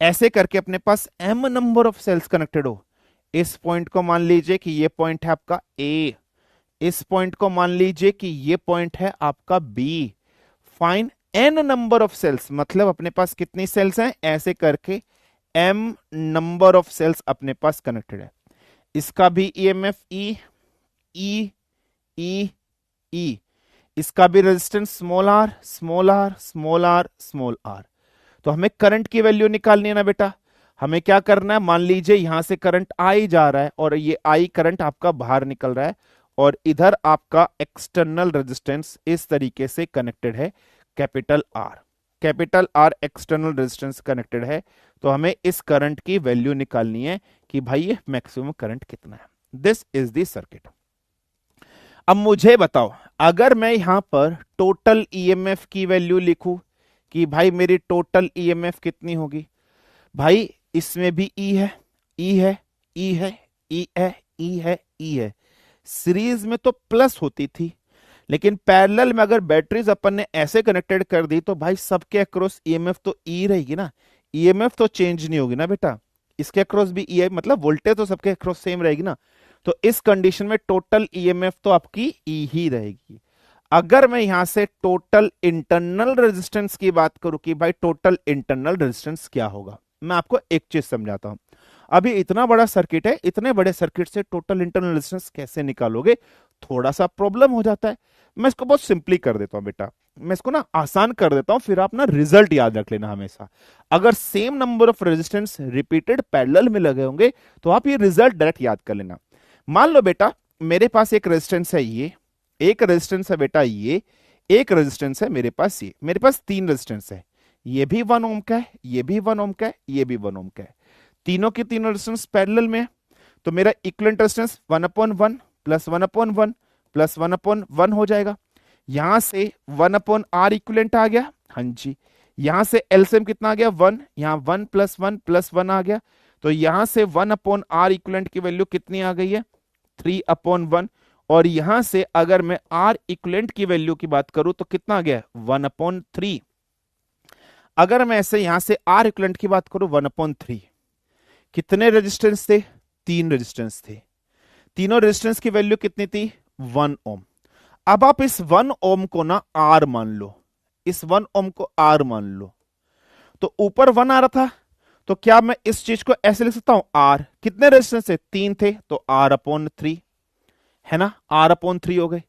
ऐसे करके अपने पास m number of cells connected हो। इस पॉइंट को मान लीजिए कि ये पॉइंट है आपका A, इस पॉइंट को मान लीजिए कि ये पॉइंट है आपका B। Fine, n number of cells मतलब अपने पास कितनी सेल्स हैं, ऐसे करके m नंबर ऑफ सेल्स अपने पास कनेक्टेड है। इसका भी EMF E, E, E, E, इसका भी resistance small r small r small r small r. तो हमें करंट की वैल्यू निकालनी है ना बेटा, हमें क्या करना है, मान लीजिए यहां से करंट आई जा रहा है और ये आई करंट आपका बाहर निकल रहा है और इधर आपका एक्सटर्नल रेजिस्टेंस इस तरीके से कनेक्टेड है, capital are, capital R external resistance connected है। तो हमें इस करंट की वैल्यू निकालनी है कि भाई ये मैक्सिमम करंट कितना है। This is the circuit. अब मुझे बताओ, अगर मैं यहां पर टोटल ईएमएफ की वैल्यू लिखूं कि भाई मेरी टोटल ईएमएफ कितनी होगी, भाई इसमें भी ई है, ई है, ई है, ई है, ई है, ई है। सीरीज में तो प्लस होती थी, लेकिन पैरेलल में अगर बैटरीज अपन ने ऐसे कनेक्टेड कर दी तो भाई सबके अक्रॉस ईएमएफ तो ई रहेगी ना, ईएमएफ तो चेंज नहीं होगी ना बेटा, इसके अक्रॉस भी ई है, मतलब वोल्टेज तो सबके अक्रॉस सेम रहेगी ना। तो इस कंडीशन में टोटल ईएमएफ तो आपकी ई ही रहेगी। अगर मैं यहां से टोटल इंटरनल रेजिस्टेंस की बात करूं कि भाई टोटल इंटरनल रेजिस्टेंस क्या होगा, मैं आपको एक चीज समझाता हूं। अभी इतना बड़ा सर्किट है, इतने बड़े सर्किट से टोटल इंटरनल रेजिस्टेंस कैसे निकालोगे, थोड़ा सा प्रॉब्लम हो जाता है। मैं इसको बहुत सिंपली कर देता हूं बेटा, मैं इसको ना आसान कर देता हूं, फिर आप ना रिजल्ट याद रख लेना हमेशा। अगर same number of resistance repeated parallel में लगे होंगे तो आप ये रिजल्ट डायरेक्ट याद कर लेना। मान लो बेटा मेरे पास एक रेजिस्टेंस है, ये एक रेजिस्टेंस है बेटा, ये एक रेजिस्टेंस है मेरे पास, ये मेरे पास तीन रेजिस्टेंस है, ये भी 1 ओम का है, ये भी 1 ओम का है, ये भी 1 ओम का है, तीनों के तीनों रेजिस्टेंस पैरेलल में है। तो मेरा इक्विवेलेंट रेजिस्टेंस 1/1 प्लस 1/1 प्लस 1/1 हो जाएगा। यहां से 1/R इक्विवेलेंट आ गया, हाँ जी। यहां से एलसीएम कितना आ गया 1, यहां 1 प्लस 1 आ गया। तो यहां से 1/R इक्विवेलेंट की वैल्यू कितनी आ गई है 3/1। और यहां से अगर मैं R इक्विवेलेंट की वैल्यू की बात करूं तो कितना आ गया 1/3। अगर मैं ऐसे यहां से R इक्विवेलेंट की बात करूं 1/3, कितने रेजिस्टेंस थे, तीन रेजिस्टेंस थे, तीनों रेजिस्टेंस की वैल्यू कितनी थी 1 ओम। अब आप इस 1 ओम को ना R मान लो, इस 1 ओम को R मान लो। तो ऊपर 1 आ रहा था, तो क्या मैं इस चीज को ऐसे लिख सकता हूं R, कितने रेजिस्टेंस थे, तीन थे, तो R/3 है ना, R/3 हो गए।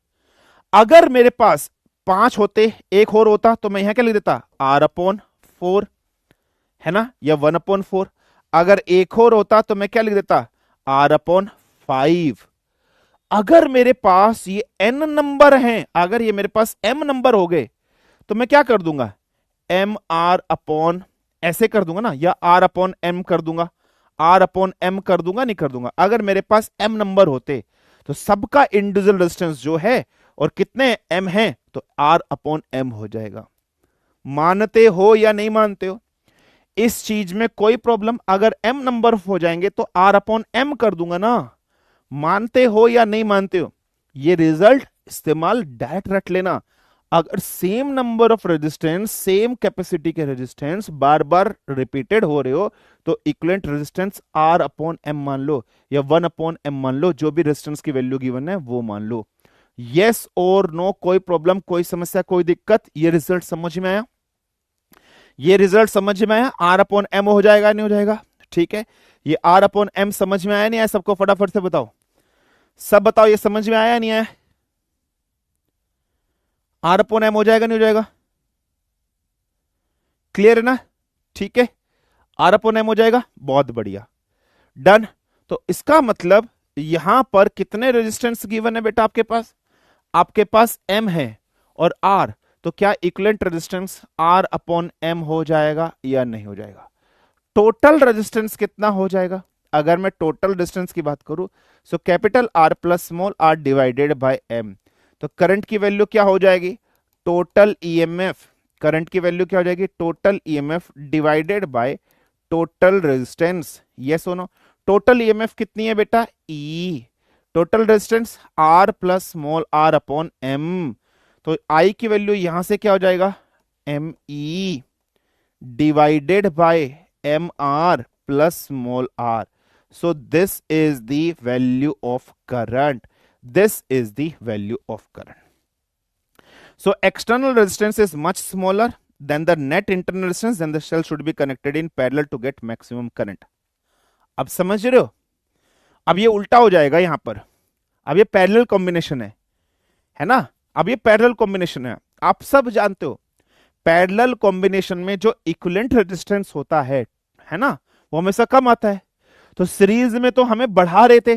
अगर मेरे पास 5 होते, एक और होता, तो मैं यहां क्या लिख देता R/4 है ना, या 1/4। अगर एक और होता तो मैं क्या लिख देता R अपॉन 5। अगर मेरे पास ये n नंबर हैं, अगर ये मेरे पास m नंबर हो गए, तो मैं क्या कर दूंगा, एम आर अपॉन ऐसे कर दूंगा ना, या आर अपॉन एम कर दूंगा, आर अपॉन एम कर दूंगा, नहीं कर दूंगा। अगर मेरे पास एम नंबर होते तो सबका इंडिविजुअल रेजिस्टेंस जो है और कितने एम है, तो आर अपॉन एम हो जाएगा। मानते हो या नहीं मानते हो? इस चीज में कोई प्रॉब्लम, अगर एम नंबर हो जाएंगे तो आर अपॉन एम कर दूंगा ना। मानते हो या नहीं मानते हो? ये रिजल्ट इस्तेमाल डायरेक्ट रख लेना। अगर same number of resistance, same capacity के रेजिस्टेंस बार बार रिपीटेड हो रहे हो, तो equivalent resistance R upon m मान लो, या 1 अपॉन एम मान लो, जो भी रेजिस्टेंस की वैल्यू गिवन है वो मान लो। यस और नो, कोई प्रॉब्लम, कोई समस्या, कोई दिक्कत? ये रिजल्ट समझ में आया? ये रिजल्ट समझ में आया? आर अपॉन एम हो जाएगा, नहीं हो जाएगा? ठीक है, ये आर अपॉन एम समझ में आया नहीं आया सबको? फटाफट से बताओ, सब बताओ, ये समझ में आया नहीं आया? आर अपॉन एम हो जाएगा, नहीं हो जाएगा? क्लियर है ना? ठीक है, आर अपॉन एम हो जाएगा, बहुत बढ़िया, डन। तो इसका मतलब यहां पर कितने रेजिस्टेंस गिवन है बेटा आपके पास? आपके पास एम है और आर, तो क्या equivalent resistance R upon m हो जाएगा या नहीं हो जाएगा? टोटल रेजिस्टेंस कितना हो जाएगा? अगर मैं टोटल रेजिस्टेंस की बात करूं, so capital R plus small are divided by M, तो करंट की वैल्यू क्या हो जाएगी? टोटल ईएमएफ, करंट की वैल्यू क्या हो जाएगी? Total EMF divided by total resistance. Yes और नो? टोटल ईएमएफ कितनी है बेटा? E. Total resistance R plus small are upon M, तो आई की वैल्यू यहां से क्या हो जाएगा? M E divided by M R plus small R. So this is the value of current, this is the value of current. So external resistance is much smaller than the net internal resistance, then the cell should be connected in parallel to get maximum current. अब समझ रहे हो? अब ये उल्टा हो जाएगा यहां पर, अब ये पैरेलल कॉम्बिनेशन है ना? अब ये पैरेलल कॉम्बिनेशन है, आप सब जानते हो पैरेलल कॉम्बिनेशन में जो इक्विवेलेंट रेजिस्टेंस होता है ना, वो हमेशा कम आता है। तो सीरीज में तो हमें बढ़ा रहे थे,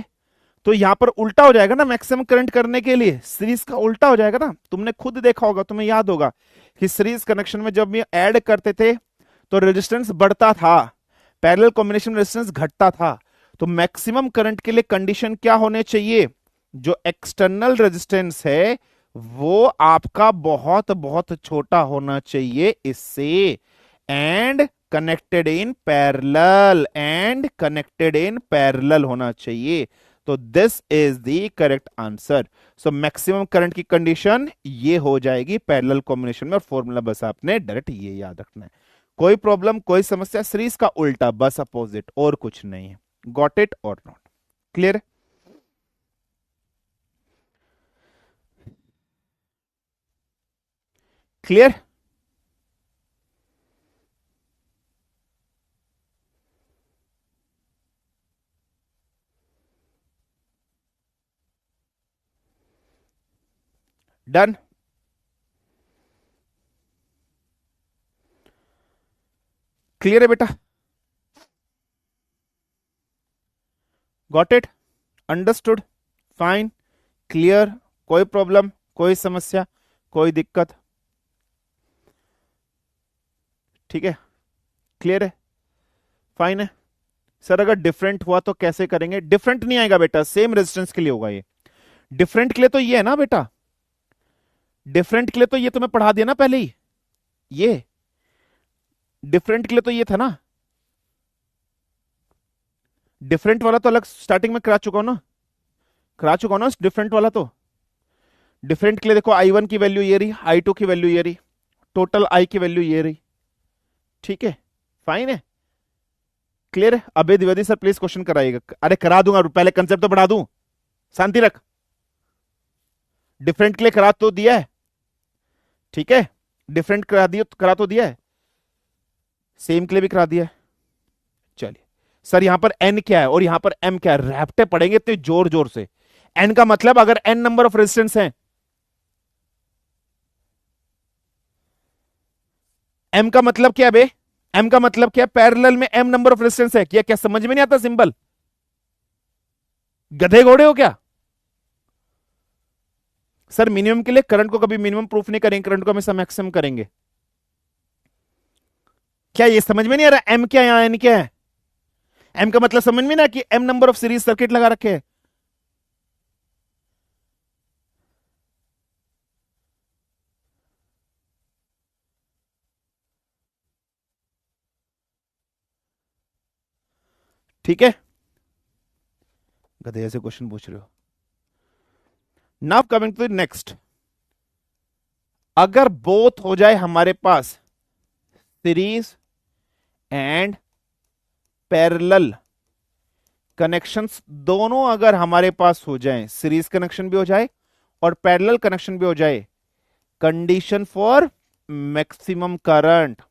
तो यहां पर उल्टा हो जाएगा ना, मैक्सिमम करंट करने के लिए सीरीज का उल्टा हो जाएगा ना। तुमने खुद देखा होगा, तुम्हें याद होगा कि सीरीज कनेक्शन में जब ये ऐड करते थे तो रेजिस्टेंस बढ़ता था, पैरेलल कॉम्बिनेशन रेजिस्टेंस घटता था। तो मैक्सिमम करंट के लिए कंडीशन क्या होने चाहिए? जो एक्सटर्नल रेजिस्टेंस है वो आपका बहुत बहुत छोटा होना चाहिए इससे, and connected in parallel, and connected in parallel होना चाहिए। तो this is the correct answer. So maximum current की कंडीशन ये हो जाएगी पैरेलल कॉम्बिनेशन में, और फॉर्मूला बस आपने डायरेक्ट ये याद रखना है। कोई प्रॉब्लम, कोई समस्या? सीरीज का उल्टा, बस अपोजिट, और कुछ नहीं है। गॉट इट और not? Clear? Clear? Done? Clear है बेटा? Got it? Understood? Fine? Clear? कोई प्रॉब्लम, कोई समस्या, कोई दिक्कत? ठीक है, क्लियर है, फाइन है। सर अगर डिफरेंट हुआ तो कैसे करेंगे? डिफरेंट नहीं आएगा बेटा, सेम रेजिस्टेंस के लिए होगा ये। डिफरेंट के लिए तो ये है ना बेटा, डिफरेंट के लिए तो ये तुम्हें पढ़ा दिया ना पहले ही, ये डिफरेंट के लिए तो ये था ना, डिफरेंट वाला तो अलग स्टार्टिंग में करा चुका हूं ना, करा चुका हूं ना डिफरेंट वाला। तो डिफरेंट के लिए देखो, I1 की वैल्यू ये रही, I2 की वैल्यू ये रही, टोटल I की वैल्यू ये रही। ठीक है, फाइन है, क्लियर है? अबे द्विवेदी सर प्लीज क्वेश्चन कराइएगा। अरे करा दूंगा, पहले कंसेप्ट तो पढ़ा दूं, शांति रख। डिफरेंट के लिए करा तो दिया है, ठीक है, डिफरेंट करा दिया, करा तो दिया है, सेम के लिए भी करा दिया है। चलिए सर, यहां पर एन क्या है और यहां पर एम क्या है? रैप्टे पढ़ेंगे इतने जोर जोर से। एन का मतलब अगर एन नंबर ऑफ रेजिस्टेंस है, एम का मतलब क्या है बे? एम का मतलब क्या है? पैरेलल में एम नंबर ऑफ रेजिस्टेंस है। क्या क्या समझ में नहीं आता सिंबल? गधे घोड़े हो क्या? सर मिनिमम के लिए करंट को कभी मिनिमम प्रूफ नहीं करेंगे, करंट को हमेशा मैक्सिमम करेंगे। क्या ये समझ में नहीं आ रहा? एम क्या है, यहां एन क्या है? एम का मतलब समझ में ना कि m number of series circuit लगा रखे हैं। ठीक है, गधे ऐसे क्वेश्चन पूछ रहे हो। नाउ कमिंग टू नेक्स्ट, अगर बोथ हो जाए हमारे पास सीरीज एंड पैरेलल कनेक्शंस, दोनों अगर हमारे पास हो जाए, सीरीज कनेक्शन भी हो जाए और पैरेलल कनेक्शन भी हो जाए, condition for maximum current,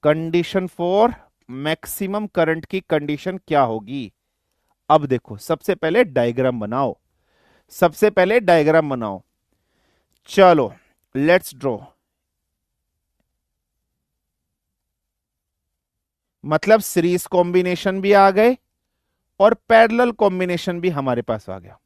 condition for maximum current की कंडीशन क्या होगी? अब देखो, सबसे पहले डायग्राम बनाओ, सबसे पहले डायग्राम बनाओ। चलो लेट्स ड्रॉ। मतलब सीरीज कॉम्बिनेशन भी आ गए और पैरेलल कॉम्बिनेशन भी हमारे पास आ गया।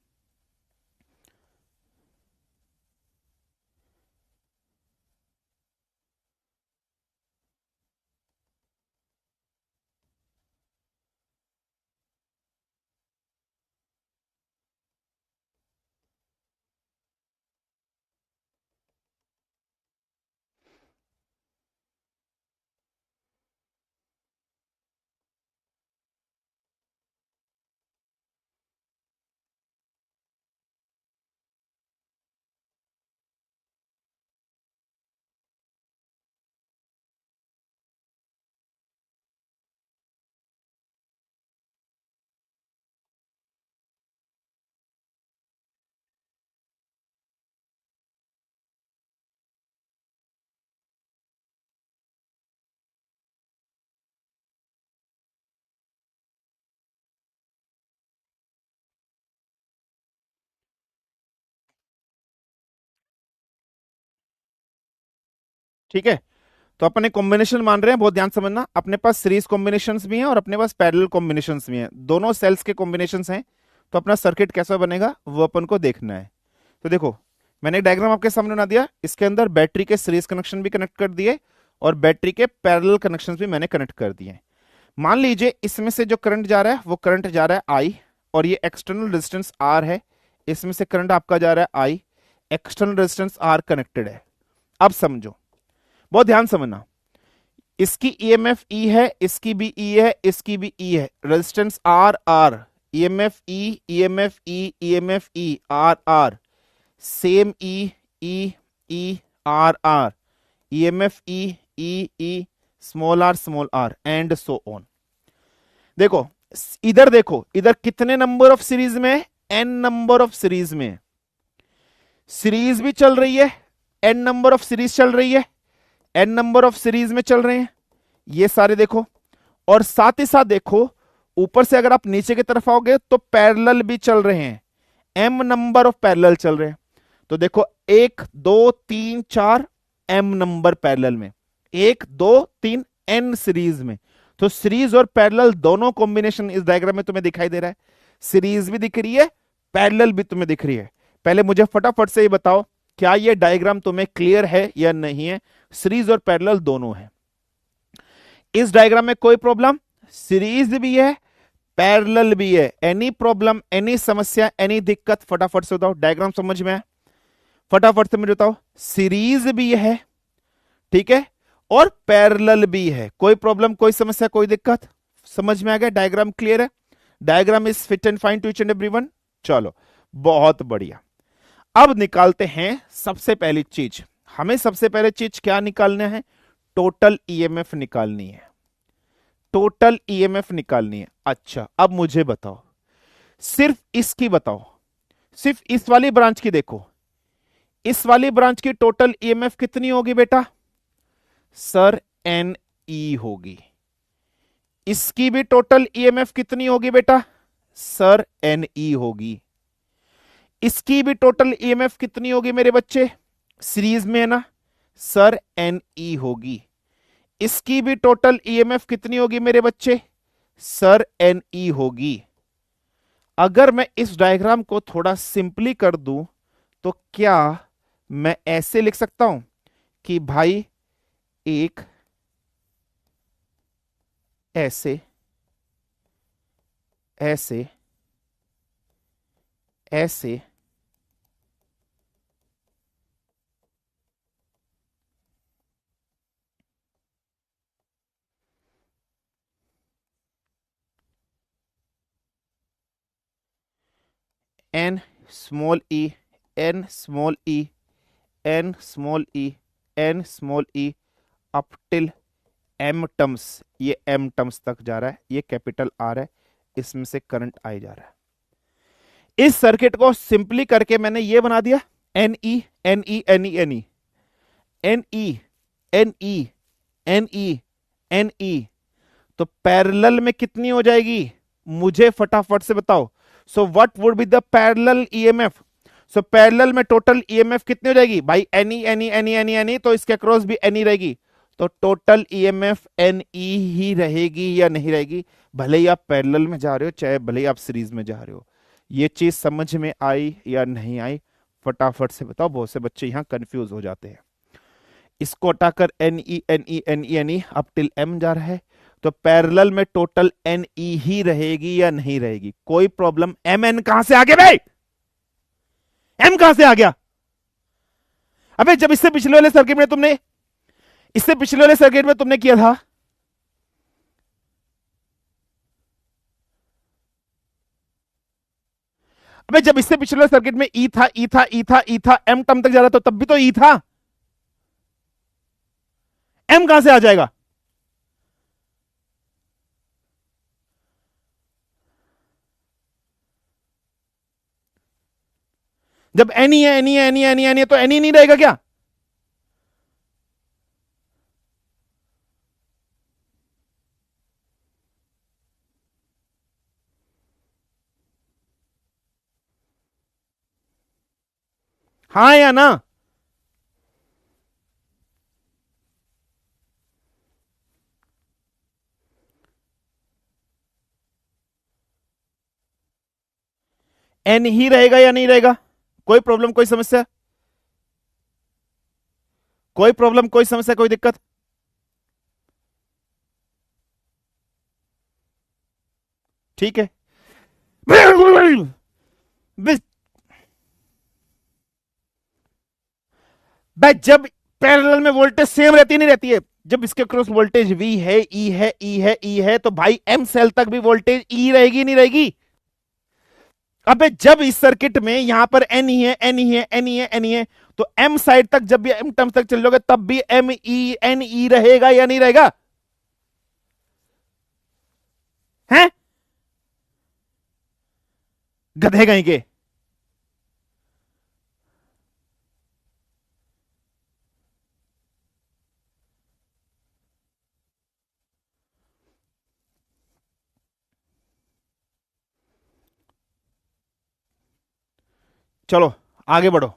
ठीक है, तो अपन एक कॉम्बिनेशन मान रहे हैं, बहुत ध्यान समझना। अपने पास सीरीज कॉम्बिनेशंस भी हैं और अपने पास पैरेलल कॉम्बिनेशंस भी हैं, दोनों सेल्स के कॉम्बिनेशंस हैं। तो अपना सर्किट कैसा बनेगा वो अपन को देखना है। तो देखो, मैंने एक डायग्राम आपके सामने बना दिया, इसके अंदर बैटरी के सीरीज कनेक्शन भी कनेक्ट कर दिए और बैटरी के पैरेलल कनेक्शंस भी मैंने कनेक्ट कर दिए। मान लीजिए इसमें से जो करंट जा रहा है वो करंट जा रहा है आई, और ये एक्सटर्नल रेजिस्टेंस आर है, इसमें से करंट आपका जा रहा है आई, एक्सटर्नल रेजिस्टेंस आर कनेक्टेड है। अब समझो, बहुत ध्यान समझना, इसकी ईएमएफ ई है, इसकी भी ई है, इसकी भी ई है, resistance r r, EMF E, EMF E, EMF E, r r, same E E E, r r, EMF E E E, small r and so on. देखो इधर, देखो इधर कितने नंबर ऑफ सीरीज में है? एन नंबर ऑफ सीरीज में। सीरीज भी चल रही है, एन नंबर ऑफ सीरीज चल रही है, एन नंबर ऑफ सीरीज में चल रहे हैं ये सारे, देखो। और साथ ही साथ देखो, ऊपर से अगर आप नीचे की तरफ आओगे तो पैरेलल भी चल रहे हैं, एम नंबर ऑफ पैरेलल चल रहे हैं। तो देखो 1 2 3 4 एम नंबर पैरेलल में, 1 2 3 एन सीरीज में। तो सीरीज और पैरेलल दोनों कॉम्बिनेशन इस डायग्राम में तुम्हें दिखाई दे रहा है, सीरीज भी दिख रही है, पैरेलल भी तुम्हें दिख रही है। पहले मुझे फटाफट से ये बताओ, क्या ये डायग्राम तुम्हें क्लियर है या नहीं है? सीरीज और पैरेलल दोनों है इस डायग्राम में, कोई प्रॉब्लम? सीरीज भी है, पैरेलल भी है, एनी प्रॉब्लम, एनी समस्या, एनी दिक्कत? फटाफट से बताओ, डायग्राम समझ में आया? फटाफट से मुझे बताओ, सीरीज भी है, ठीक है, और पैरेलल भी है, कोई प्रॉब्लम, कोई समस्या, कोई दिक्कत? समझ में आ गया? डायग्राम क्लियर है? Diagram is fit and fine to each and everyone? चलो बहुत बढ़िया। अब निकालते हैं सबसे पहली चीज, हमें सबसे पहले चीज क्या निकालना है? टोटल ईएमएफ निकालनी है, टोटल ईएमएफ निकालनी है। अच्छा अब मुझे बताओ, सिर्फ इसकी बताओ, सिर्फ इस वाली ब्रांच की देखो, इस वाली ब्रांच की टोटल ईएमएफ कितनी होगी बेटा? सर एन ई होगी। इसकी भी टोटल ईएमएफ कितनी होगी बेटा? सर एन ई होगी। इसकी भी टोटल ईएमएफ कितनी होगी मेरे बच्चे? सीरीज में है ना, सर एन ई होगी। इसकी भी टोटल ईएमएफ कितनी होगी मेरे बच्चे? सर एन ई होगी। अगर मैं इस डायग्राम को थोड़ा सिंपली कर दूं तो क्या मैं ऐसे लिख सकता हूं कि भाई एक ऐसे ऐसे ऐसे N small E N small E N small E N small E up till M terms, ये एम टर्म्स तक जा रहा है, ये कैपिटल आर है, इसमें से करंट आई जा रहा है। इस सर्किट को सिंपली करके मैंने ये बना दिया n E n E n E n E n E n E n E n E. तो पैरेलल में कितनी हो जाएगी, मुझे फटाफट से बताओ। So what would be the parallel EMF? So parallel में टोटल ईएमएफ कितनी हो जाएगी भाई, n E n E n E n E n E, तो इसके अक्रॉस भी एन ई रहेगी, तो टोटल ईएमएफ एन ई ही रहेगी या नहीं रहेगी, भले ही आप पैरेलल में जा रहे हो चाहे भले ही आप सीरीज में जा रहे हो। ये चीज समझ में आई या नहीं आई, फटाफट से बताओ, बहुत से बच्चे यहां कंफ्यूज हो जाते हैं। इसको हटाकर n E n E n E n E up till m जा रहा है, तो पैरेलल में टोटल एन ई ही रहेगी या नहीं रहेगी, कोई प्रॉब्लम? एम एन कहां से आ गया भाई, एम कहां से आ गया? अबे जब इससे पिछले वाले सर्किट में तुमने किया था, अबे जब इससे पिछले वाले सर्किट में ई था ई था ई था ई था, एम टर्म तक जा रहा था, तो तब भी तो ई था, एम कहां से आ जाएगा? जब एन ही है एन ही है एन ही है एन ही है एन ही है, तो एन ही नहीं रहेगा क्या? हाँ या ना? एन ही रहेगा या नहीं रहेगा? कोई प्रॉब्लम, कोई समस्या, कोई प्रॉब्लम, कोई समस्या, कोई दिक्कत? ठीक है। भाई जब पैरेलल में वोल्टेज सेम रहती नहीं रहती है, जब इसके क्रॉस वोल्टेज वी है, ई है, ई है, ई है, तो भाई एम सेल तक भी वोल्टेज ई रहेगी नहीं रहेगी? अबे जब इस सर्किट में यहां पर एन ही है एन ही है एन ही है एन ही है, तो एम साइड तक जब भी एम टर्म तक चल लोगे तब भी एम ई एन ई रहेगा या नहीं रहेगा? हैं गधे कहीं के। चलो आगे बढ़ो,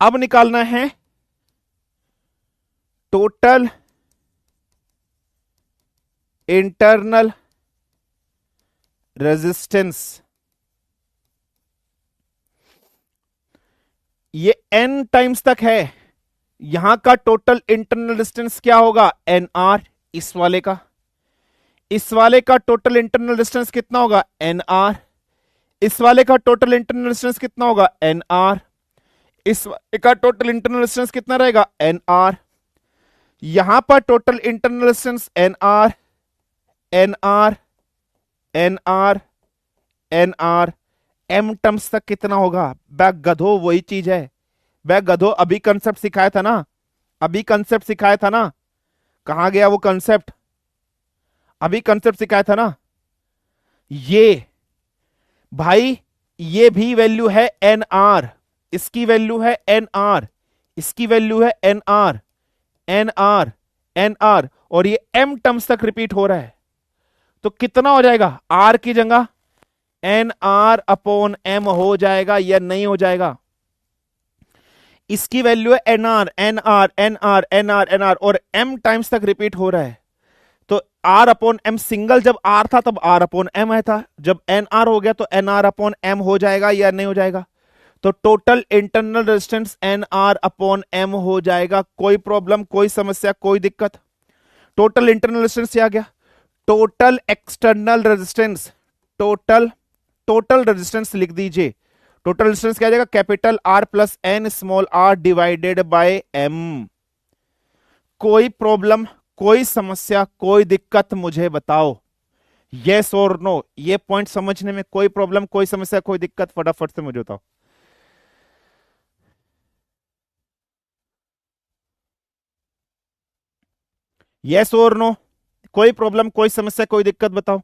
अब निकालना है टोटल इंटरनल रेजिस्टेंस। ये एन टाइम्स तक है, यहां का टोटल इंटरनल रेजिस्टेंस क्या होगा, एन आर। इस वाले का टोटल इंटरनल रेजिस्टेंस कितना होगा, एन आर। इस वाले का टोटल इंटरनल रेजिस्टेंस कितना होगा, एन आर। इस वाले का टोटल इंटरनल रेजिस्टेंस कितना रहेगा, एन आर। यहां पर total internal resistance n r n r n r n r, m terms तक कितना होगा? बैक गधो वही चीज है, बैक गधो अभी कंसेप्ट सिखाया था ना, अभी कंसेप्ट सिखाया था ना, कहां गया वो कंसेप्ट? अभी कंसेप्ट सिखाया था ना। ये भाई ये भी वैल्यू है एन आर, इसकी वैल्यू है एन आर, इसकी वैल्यू है n r n r n r, और ये एम टर्म्स तक रिपीट हो रहा है, तो कितना हो जाएगा, आर की जगह एन आर अपॉन एम हो जाएगा या नहीं हो जाएगा? इसकी वैल्यू है n r n r n r n r n r, और एम टाइम्स तक रिपीट हो रहा है, तो आर अपॉन एम सिंगल जब आर था तब आर अपॉन एम आया था, जब एन आर हो गया तो एन आर अपॉन एम हो जाएगा या नहीं हो जाएगा? तो total internal resistance n r upon m हो जाएगा। कोई प्रॉब्लम, कोई समस्या, कोई दिक्कत? टोटल इंटरनल रेजिस्टेंस आ गया। Total external resistance, total total resistance लिख दीजिए। टोटल रेजिस्टेंस क्या आ जाएगा? Capital R plus N small are divided by m. कोई प्रॉब्लम, कोई समस्या, कोई दिक्कत मुझे बताओ, यस और नो। ये पॉइंट समझने में कोई प्रॉब्लम, कोई समस्या, कोई दिक्कत? फटाफट से मुझे बताओ। यस और नो, कोई प्रॉब्लम, कोई समस्या, कोई दिक्कत? बताओ।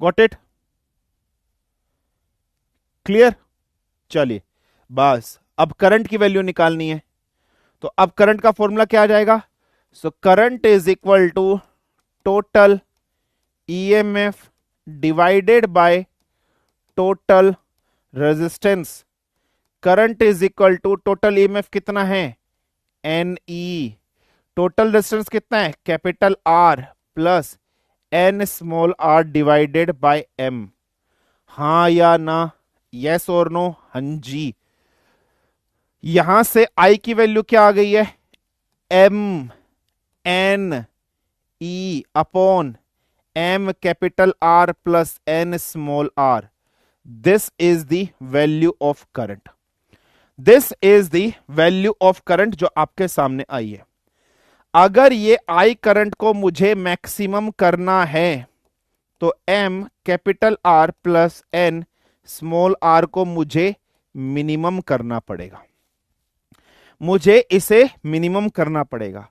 Got it? क्लियर? चलिए, बस अब करंट की वैल्यू निकालनी है। तो अब करंट का फॉर्मूला क्या आ जाएगा? So current is equal to total EMF divided by total resistance. Current is equal to total EMF कितना है? N E. टोटल रेजिस्टेंस कितना है? Capital R plus N small are divided by m. हाँ या ना? यस और नो? हाँ जी। यहां से आई की वैल्यू क्या आ गई है? M n E upon m capital R plus N small r. This is the value of current. This is the value of current जो आपके सामने आई है। अगर ये आई करंट को मुझे मैक्सिमम करना है तो M capital R plus N small r को मुझे मिनिमम करना पड़ेगा। मुझे इसे मिनिमम करना पड़ेगा।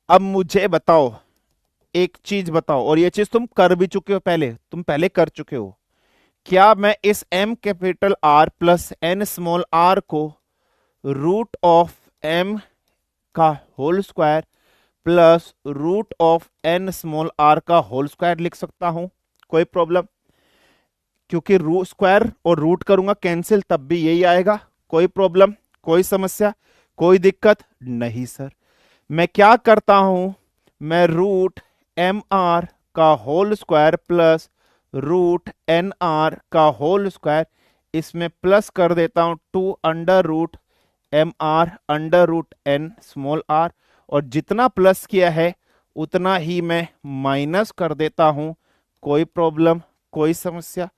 अब मुझे बताओ, एक चीज बताओ, और ये चीज तुम कर भी चुके हो, पहले तुम पहले कर चुके हो। क्या मैं इस m capital R plus N small r को रूट ऑफ एम का whole square plus root of N small are का होल स्क्वायर लिख सकता हूं? कोई प्रॉब्लम? क्योंकि रूट स्क्वायर और रूट करूंगा कैंसिल, तब भी यही आएगा। कोई प्रॉब्लम, कोई समस्या, कोई दिक्कत? नहीं सर। मैं क्या करता हूं, मैं रूट एम आर का whole square plus root n r का होल स्क्वायर, इसमें प्लस कर देता हूं 2 under root M r under root N small r, और जितना प्लस किया है उतना ही मैं माइनस कर देता हूं। कोई प्रॉब्लम, कोई समस्या,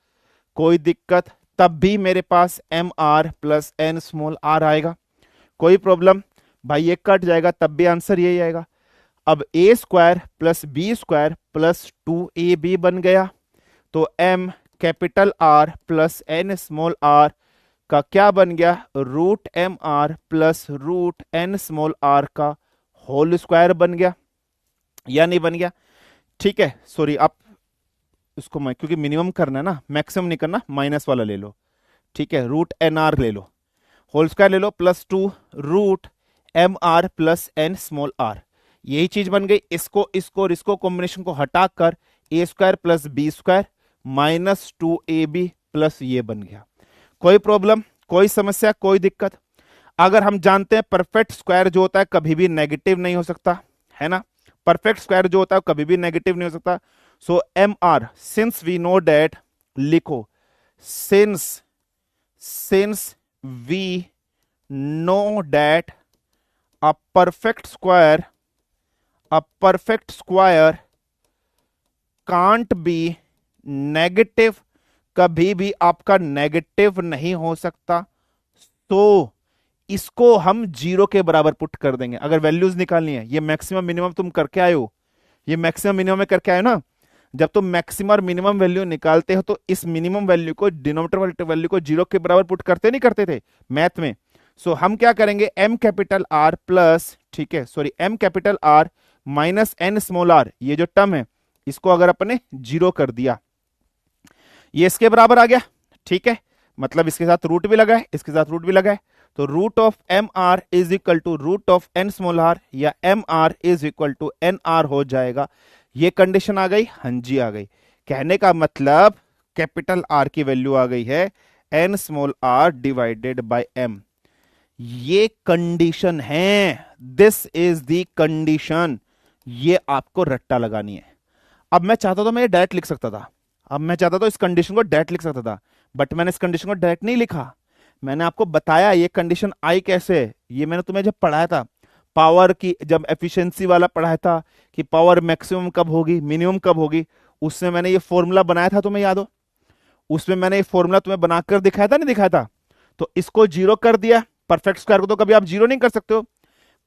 कोई दिक्कत? तब भी मेरे पास M R plus N small R आएगा। कोई प्रॉब्लम? भाई ये कट जाएगा तब भी आंसर यही आएगा। अब A square plus B square plus 2ab बन गया। तो M capital R plus N small are का क्या बन गया? Root M R plus root N small are का होल स्क्वायर बन गया या नहीं बन गया? ठीक है, सॉरी, आप उसको मैं क्योंकि मिनिमम करना है ना, मैक्सिमम नहीं करना, माइनस वाला ले लो। ठीक है, रूट एन आर ले लो, होल स्क्वायर ले लो, plus 2 root M R plus N small R. यही चीज बन गई। इसको इसको और इसको कॉम्बिनेशन को हटाकर A square plus B square minus 2ab plus ये बन गया। कोई प्रॉब्लम, कोई समस्या, कोई दिक्कत? अगर हम जानते हैं परफेक्ट स्क्वायर जो होता है कभी भी नेगेटिव नहीं हो सकता, है ना? परफेक्ट स्क्वायर जो होता है कभी भी नेगेटिव नहीं हो सकता। So M R, since we know that, लिखो since since we know that a perfect square can't be negative, कभी भी आपका नेगेटिव नहीं हो सकता। तो इसको हम जीरो के बराबर पुट कर देंगे। अगर वैल्यूज निकालनी है, ये मैक्सिमम मिनिमम तुम करके आए हो, ये मैक्सिमम मिनिमम में करके आए ना। जब तुम मैक्सिमम और मिनिमम वैल्यू निकालते हो तो इस मिनिमम वैल्यू को, डिनोमिनेटर वैल्यू को जीरो के बराबर पुट करते नहीं करते थे मैथ में? सो हम क्या करेंगे, एम कैपिटल आर प्लस, ठीक है sorry, m capital R minus n small r, ये जो टर्म है इसको अगर अपने जीरो कर दिया, ये इसके बराबर आ गया। ठीक है, मतलब इसके साथ रूट भी लगा है, इसके साथ रूट भी लगा है। तो root of M R is equal to root of N small R, या M R is equal to N R हो जाएगा। ये कंडीशन आ गई? हाँ जी आ गई। कहने का मतलब कैपिटल आर की वैल्यू आ गई है n small are divided by m. ये कंडीशन है, दिस इज द कंडीशन। ये आपको रट्टा लगानी है। अब मैं चाहता तो मैं ये डायरेक्ट लिख सकता था, अब मैं चाहता तो इस कंडीशन को डायरेक्ट लिख सकता था, बट मैंने इस कंडीशन को डायरेक्ट नहीं लिखा। मैंने आपको बताया ये कंडीशन आई कैसे है। ये मैंने तुम्हें जब पढ़ाया था पावर की, जब एफिशिएंसी वाला पढ़ाया था कि पावर मैक्सिमम कब होगी मिनिमम कब होगी, उसमें मैंने ये फॉर्मूला बनाया था, तुम्हें याद हो? उसमें मैंने ये फॉर्मूला तुम्हें बनाकर दिखाया था, नहीं दिखाया था? तो इसको जीरो कर दिया। परफेक्ट स्क्वायर को तो कभी आप जीरो नहीं कर सकते हो,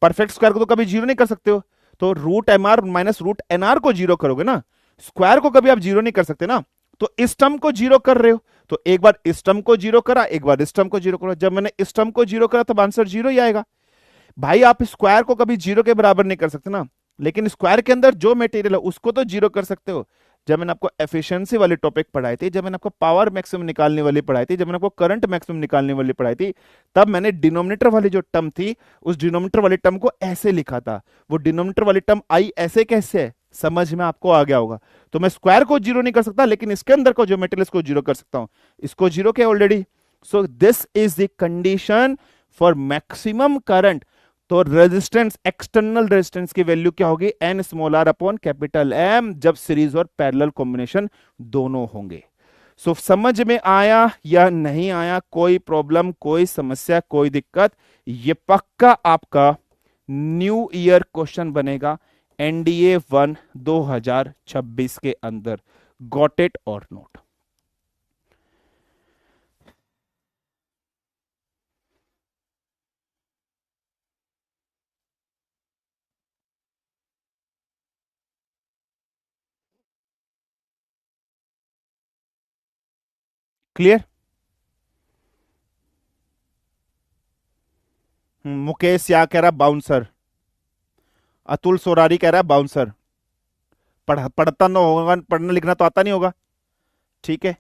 परफेक्ट स्क्वायर को तो कभी जीरो नहीं कर सकते हो। तो root M r minus root n r को जीरो करोगे ना, स्क्वायर को कभी आप जीरो नहीं कर सकते ना। तो इस टर्म को जीरो कर रहे हो, तो एक बार इस टर्म को जीरो करा, एक बार इस टर्म को जीरो करा। जब मैंने इस टर्म को जीरो करा तब आंसर जीरो ही आएगा। भाई आप स्क्वायर को कभी जीरो के बराबर नहीं कर सकते ना, लेकिन स्क्वायर के अंदर जो मटेरियल है उसको तो जीरो कर सकते हो। जब मैंने आपको एफिशिएंसी वाली टॉपिक पढ़ाई थी, जब मैंने आपको पावर मैक्सिमम निकालने वाली पढ़ाई थी, जब मैंने आपको करंट मैक्सिमम निकालने वाली पढ़ाई थी, तब मैंने डिनोमिनेटर वाली जो टर्म थी उस डिनोमिनेटर वाली टर्म को ऐसे लिखा था। वो डिनोमिनेटर वाली टर्म आई ऐसे कैसे है, समझ में आपको आ गया होगा। तो मैं स्क्वायर को जीरो नहीं कर सकता, लेकिन इसके अंदर को जो मटेरियल इसको जीरो कर सकता हूं। इसको जीरो किया already. So this is the condition for maximum current. तो रेजिस्टेंस, एक्सटर्नल रेजिस्टेंस की वैल्यू क्या होगी? N small are upon capital M, जब सीरीज और पैरेलल कॉम्बिनेशन दोनों होंगे। सो समझ में आया या नहीं आया? कोई प्रॉब्लम, कोई समस्या, कोई दिक्कत? ये पक्का आपका न्यू ईयर क्वेश्चन बनेगा एनडीए 1 2026 के अंदर। गॉट इट और नोट? क्लियर? मुकेश या कह रहा बाउंसर, अतुल सोरारी कह रहा है बाउंसर। पढ़ता ना होगा, पढ़ना लिखना तो आता नहीं होगा। ठीक है।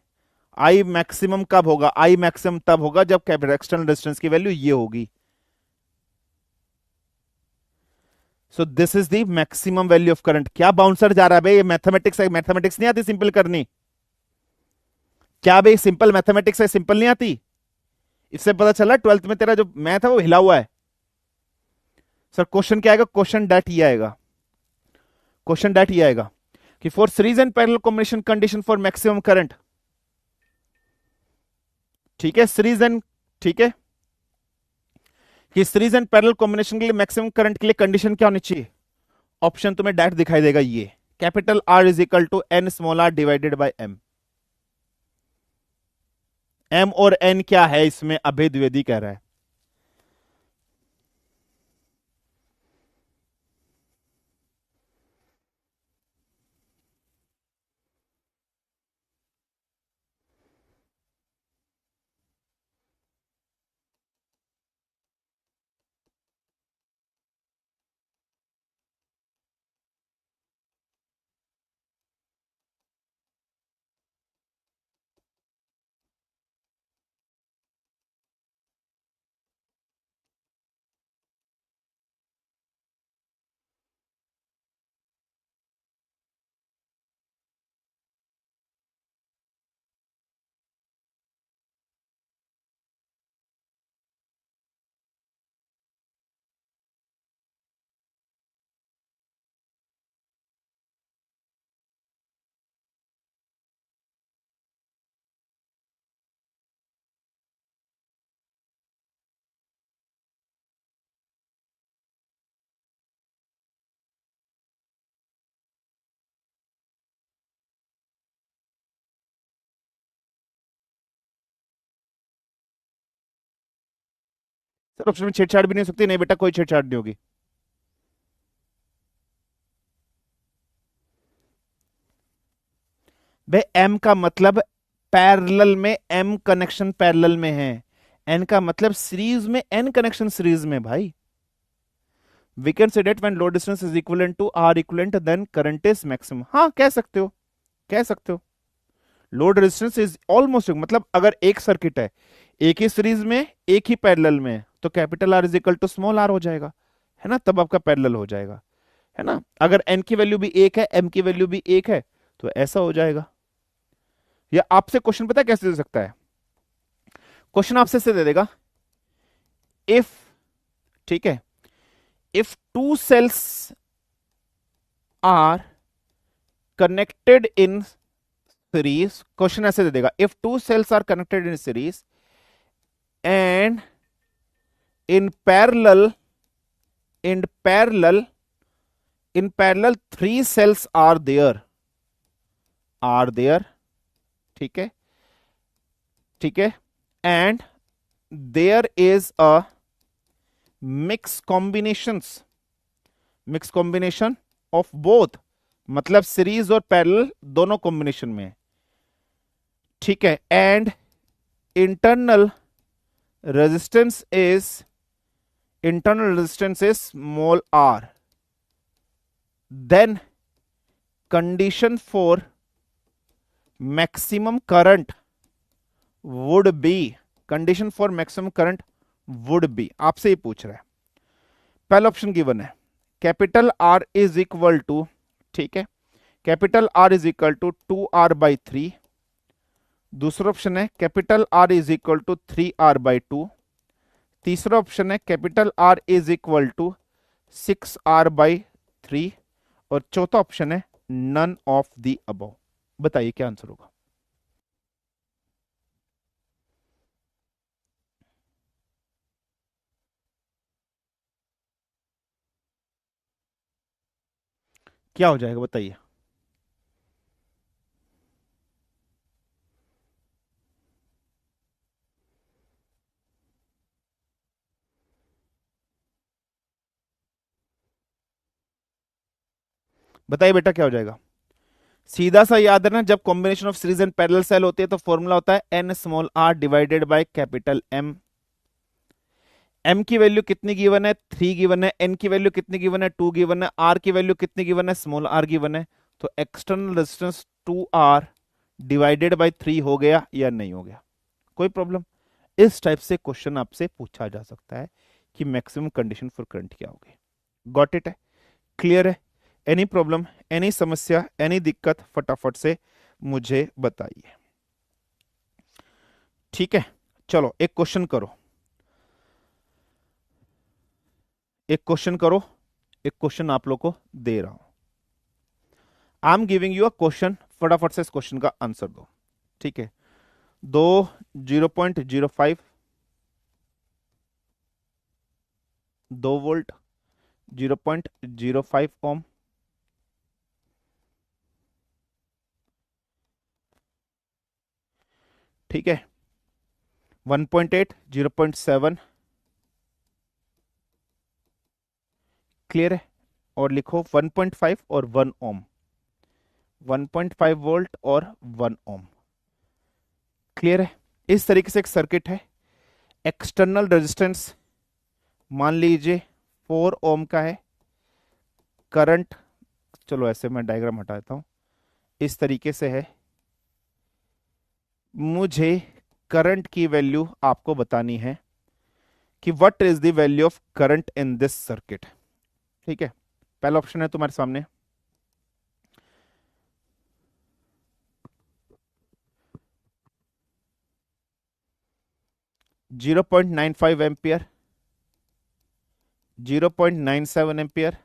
आई मैक्सिमम कब होगा? आई मैक्सिमम तब होगा जब एक्सटर्नल रेजिस्टेंस की वैल्यू ये होगी। सो this is the maximum value of current. क्या बाउंसर जा रहा है भाई? ये मैथमेटिक्स है, मैथमेटिक्स नहीं आती सिंपल करनी? क्या भाई सिंपल मैथमेटिक्स है, सिंपल नहीं आती? इससे पता चला ट्वेल्थ में तेरा जो मैथ है वो हिला हुआ है। सर क्वेश्चन क्या आएगा? क्वेश्चन डैट ही आएगा, क्वेश्चन डैट ही आएगा कि for series and parallel combination condition for maximum current. ठीक है, सीरीज एंड, ठीक है, कि सीरीज एंड पैरेलल कॉम्बिनेशन के लिए मैक्सिमम करंट के लिए कंडीशन क्या होनी चाहिए? ऑप्शन तुम्हें डायरेक्ट दिखाई देगा, ये capital R is equal to n small are divided by m. M और एन क्या है इसमें? अभय द्विवेदी कह रहा है। सर ऑप्शन में छेड़छाड़ भी नहीं हो सकती? नहीं बेटा, कोई छेड़छाड़ नहीं होगी। भाई एम का मतलब पैरेलल में, एम कनेक्शन पैरेलल में है। एन का मतलब सीरीज में, एन कनेक्शन सीरीज में भाई। We can say that when load distance is equivalent to R equivalent then current is maximum. हाँ कह सकते हो, कह सकते हो। लोड रेजिस्टेंस इज ऑलमोस्ट, मतलब अगर एक सर्किट है, एक ही सीरीज में एक ही पैरेलल में है, तो capital R is equal to small r हो जाएगा, है ना? तब आपका पैरेलल हो जाएगा, है ना? अगर एन की वैल्यू भी एक है, एम की वैल्यू भी एक है, तो ऐसा हो जाएगा। या आपसे क्वेश्चन पता है कैसे दे सकता है? क्वेश्चन आपसे से दे देगा, इफ ठीक है। If two cells are connected in series, question ऐसे दे देगा, if two cells are connected in series and in parallel in parallel in parallel three cells are there, ठीक है, ठीक है, and there is a mix combination of both, मतलब सीरीज और पैरेलल दोनों कॉम्बिनेशन में है, ठीक है, and internal resistance is small r, then condition for maximum current would be condition for maximum current would be, आपसे ही पूछ रहा है। पहला ऑप्शन गिवन है, capital R is equal to, ठीक है, capital R is equal to 2r/3। दूसरा ऑप्शन है capital R is equal to 3r/2। तीसरा ऑप्शन है capital R is equal to 6r/3। और चौथा ऑप्शन है नन ऑफ द अबव। बताइए क्या आंसर होगा। क्या हो जाएगा बताइए। बताइए बेटा क्या हो जाएगा। सीधा सा याद है ना, जब combination of series and parallel cell होती है तो फॉर्मूला होता है n small are divided by capital M. M की वैल्यू कितनी गिवन है, 3 गिवन है, एन की वैल्यू कितनी गिवन है, 2 गिवन है, आर की वैल्यू कितनी गिवन है, स्मॉल आर गिवन है। तो external resistance 2r divided by 3 हो गया या नहीं हो गया, कोई प्रॉब्लम। इस टाइप से क्वेश्चन आपसे पूछा जा सकता है कि मैक्सिमम कंडीशन फॉर करंट क्या होगी। गॉट इट है, क्लियर है, एनी प्रॉब्लम, एनी समस्या, एनी दिक्कत, फटाफट से मुझे बताइए। ठीक है, चलो एक क्वेश्चन करो, एक क्वेश्चन करो, एक क्वेश्चन आप लोग को दे रहा हूं। I am giving you a question, फटाफट से इस क्वेश्चन का आंसर दो। ठीक है, दो 0.05, 2 वोल्ट, 0.05 ओम, ठीक है, 1.8, 0.7, क्लियर है। और लिखो 1.5 और 1 ओम, 1.5 वोल्ट और 1 ओम, क्लियर है। इस तरीके से एक सर्किट है, एक्सटर्नल रेजिस्टेंस मान लीजिए 4 ओम का है, करंट, चलो ऐसे मैं डायग्राम हटा देता हूं, इस तरीके से है। मुझे करंट की वैल्यू आपको बतानी है कि what is the value of current in this circuit. ठीक है, पहला ऑप्शन है तुम्हारे सामने, 0.95 एम्पियर, 0.97 एम्पियर,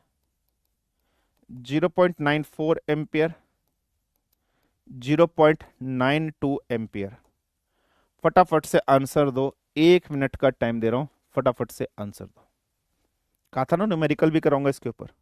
0.94 एम्पियर, 0.92 एम्पियर। फटाफट से आंसर दो, 1 मिनट का टाइम दे रहा हूं, फटाफट से आंसर दो। कहा था ना न्यूमेरिकल भी कराऊंगा इसके ऊपर।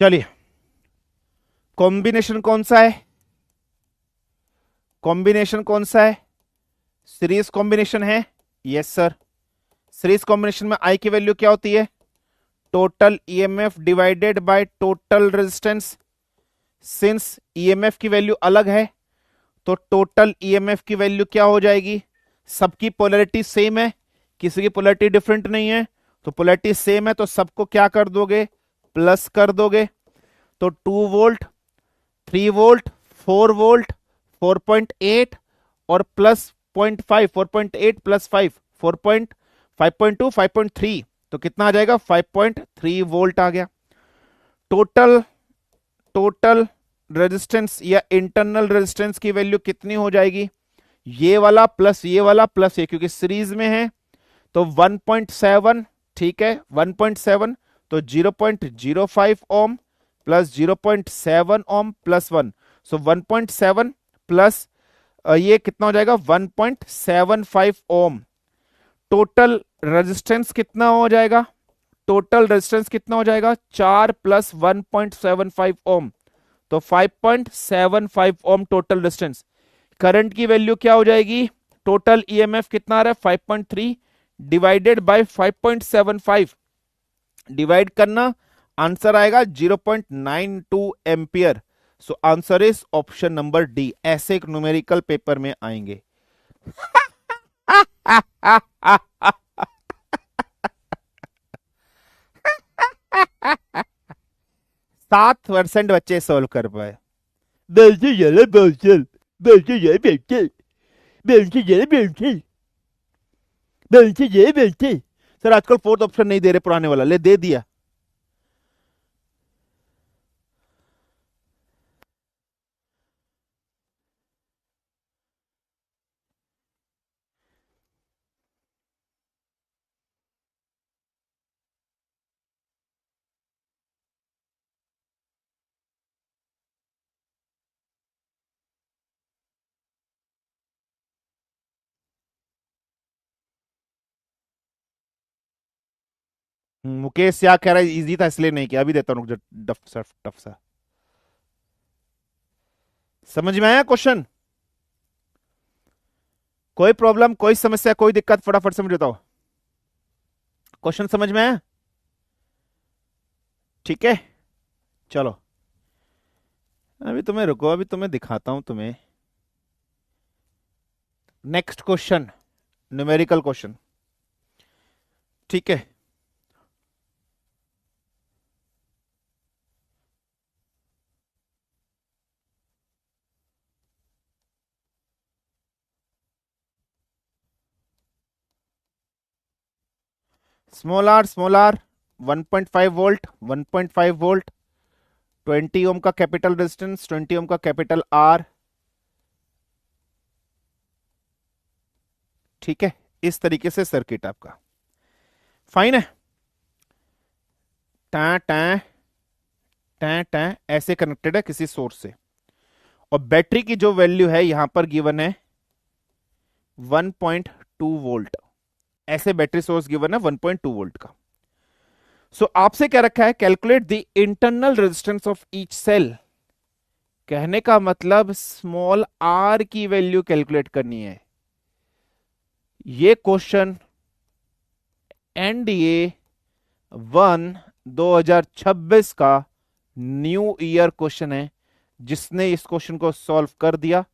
चलिए, कॉम्बिनेशन कौन सा है? कॉम्बिनेशन कौन सा है? सीरीज कॉम्बिनेशन है। Yes sir. सीरीज कॉम्बिनेशन में आई की वैल्यू क्या होती है? Total EMF divided by total resistance. Since EMF की वैल्यू अलग है तो टोटल ईएमएफ की वैल्यू क्या हो जाएगी? सबकी पोलैरिटी सेम है, किसी की पोलैरिटी डिफरेंट नहीं है, तो पोलैरिटी सेम है तो सबको क्या कर दोगे? प्लस कर दोगे। तो 2 वोल्ट, 3 वोल्ट, 4 वोल्ट, 4.8 और प्लस 0.5, 4.8 प्लस 5, 5.2, 5.3, तो कितना आ जाएगा? 5.3 वोल्ट आ गया। टोटल टोटल रेजिस्टेंस या इंटरनल रेजिस्टेंस की वैल्यू कितनी हो जाएगी? ये वाला प्लस ये वाला प्लस ये, क्योंकि सीरीज में है तो 1.7। ठीक है, 1.7 तो 0.05 ओम प्लस 0.7 ओम प्लस 1, सो 1.7 प्लस ये कितना हो जाएगा? 1.75 ओम। टोटल रेजिस्टेंस कितना हो जाएगा? टोटल रेजिस्टेंस कितना हो जाएगा? 4 प्लस 1.75 ओम, तो 5.75 ओम टोटल रेजिस्टेंस। करंट की वैल्यू क्या हो जाएगी? टोटल ईएमएफ कितना आ रहा है? 5.3 डिवाइडेड बाय 5.75, डिवाइड करना, आंसर आएगा 0.92 ampere. So answer is option number D. ऐसे एक न्यूमेरिकल पेपर में आएंगे। 7% बच्चे सोल्व कर पाए। बेंचे जरा बेंचल, बेंचे जरा बेंचल, बेंचे जरा बेंचल, बेंचे जरा बेंचल। सर आजकल फोर्थ ऑप्शन नहीं दे रहे, पुराने वाला ले दे दिया। मुकेश क्या कह रहा है? इजी था इसलिए नहीं किया, अभी देता हूँ टफ सा टफ सा। समझ में आया क्वेश्चन? कोई प्रॉब्लम, कोई समस्या, कोई दिक्कत? फटाफट से मुझे बताओ। क्वेश्चन समझ में आया? ठीक है, चलो अभी तुम्हें रुको, अभी तुम्हें दिखाता हूं तुम्हें। Next question, numerical question. ठीक है, स्मॉल आर 1.5 वोल्ट, 1.5 वोल्ट, 20 ओम का कैपिटल रेजिस्टेंस, 20 ओम का कैपिटल आर। ठीक है, इस तरीके से सर्किट आपका फाइन है। टा टा टा टा ऐसे कनेक्टेड है किसी सोर्स से, और बैटरी की जो वैल्यू है यहां पर गिवन है 1.2 वोल्ट। ऐसे बैटरी सोर्स गिवन है 1.2 वोल्ट का। सो आपसे क्या रखा है? Calculate the internal resistance of each cell. कहने का मतलब स्मॉल आर की वैल्यू कैलकुलेट करनी है। ये क्वेश्चन एनडीए 1 2026 का न्यू ईयर क्वेश्चन है। जिसने इस क्वेश्चन को सॉल्व कर दिया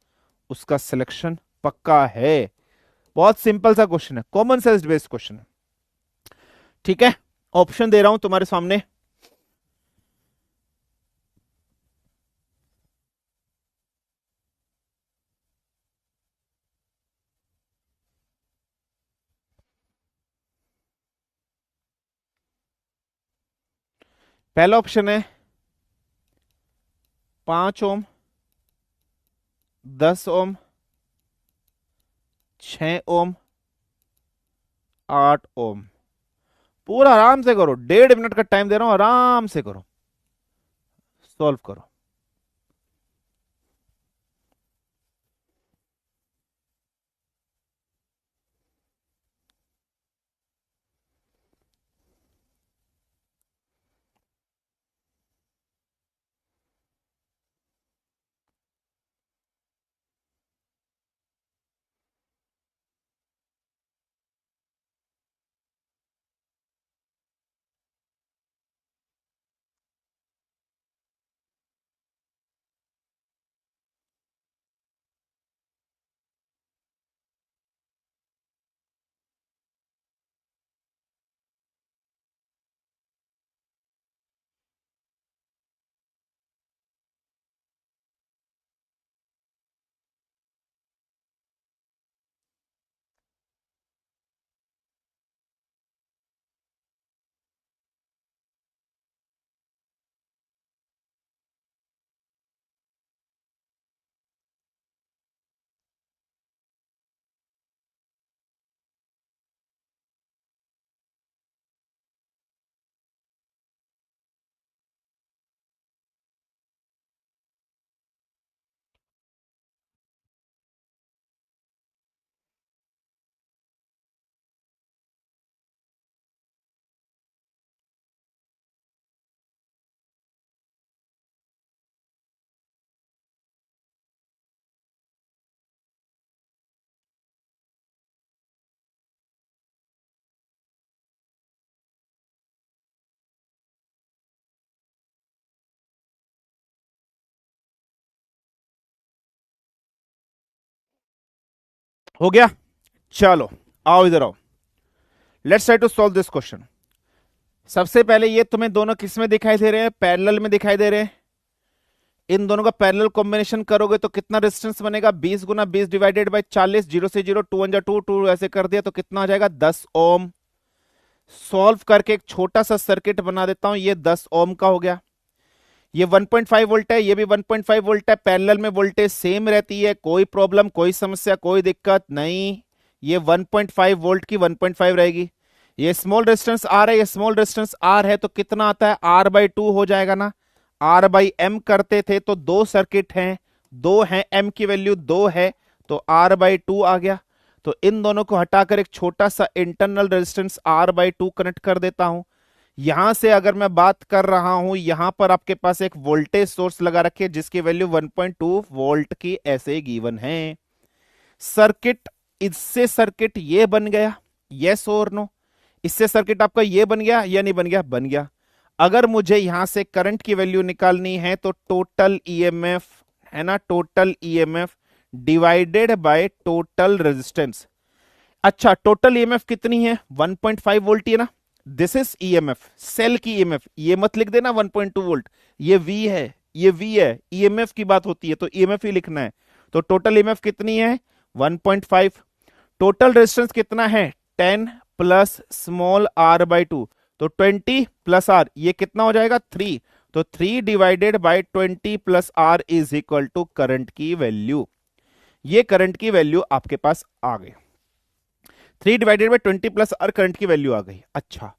उसका सिलेक्शन पक्का है। बहुत सिंपल सा क्वेश्चन है, कॉमन सेंस बेस्ड क्वेश्चन है। ठीक है, ऑप्शन दे रहा हूं तुम्हारे सामने। पहला ऑप्शन है 5 ओम, 10 ओम, 6 ओम, 8 ओम। पूरा आराम से करो, 1.5 मिनट का टाइम दे रहा हूं, आराम से करो, सॉल्व करो। हो गया। चलो आओ इधर आओ, let's try to solve this question. सबसे पहले ये तुम्हें दोनों किस में दिखाई दे रहे हैं? पैरेलल में दिखाई दे रहे हैं। इन दोनों का पैरेलल कॉम्बिनेशन करोगे तो कितना रेजिस्टेंस बनेगा? 20 गुना 20 डिवाइडेड बाय 40, 0 से 0, 2 1 2 2 ऐसे कर दिया तो कितना आ जाएगा? 10 ओम। सॉल्व करके एक छोटा सा सर्किट बना देता हूं, ये 10 ओम का हो गया। ये 1.5 वोल्ट है, ये भी 1.5 वोल्ट है, पैरेलल में वोल्टेज सेम रहती है, कोई प्रॉब्लम, कोई समस्या, कोई दिक्कत नहीं। ये 1.5 वोल्ट की 1.5 रहेगी। ये स्मॉल रेजिस्टेंस आर है, ये स्मॉल रेजिस्टेंस आर है, तो कितना आता है? आर बाई 2 हो जाएगा ना। आर बाई एम करते थे तो दो सर्किट हैं, दो हैं, एम की वैल्यू 2 है, तो आर बाई 2 आ गया। तो इन दोनों को हटाकर एक छोटा सा internal resistance R by 2 connect कर देता हूं। यहां से अगर मैं बात कर रहा हूं, यहां पर आपके पास एक वोल्टेज सोर्स लगा रखे जिसकी वैल्यू 1.2 वोल्ट की ऐसे गिवन है। सर्किट, इससे सर्किट ये बन गया, यस और नो? इससे सर्किट आपका ये बन गया या नहीं बन गया? बन गया। अगर मुझे यहां से करंट की वैल्यू निकालनी है तो टोटल ईएमएफ है ना, total EMF divided by total resistance. अच्छा, टोटल ईएमएफ कितनी है? 1.5 वोल्ट है ना। दिस इज ईएमएफ, सेल की ईएमएफ, ये मत लिख देना 1.2 वोल्ट, ये वी है, ये वी है, ईएमएफ की बात होती है तो ईएमएफ ही लिखना है। तो टोटल ईएमएफ कितनी है? 1.5। टोटल रेजिस्टेंस कितना है? 10 प्लस स्मॉल आर बाई 2, तो 20 प्लस आर, ये कितना हो जाएगा? 3। तो 3 divided by 20 plus R is equal to current की वैल्यू। ये करंट की वैल्यू आपके पास आ गई। 3 divided by 20 plus R current की वैल्यू आ गई। अच्छा,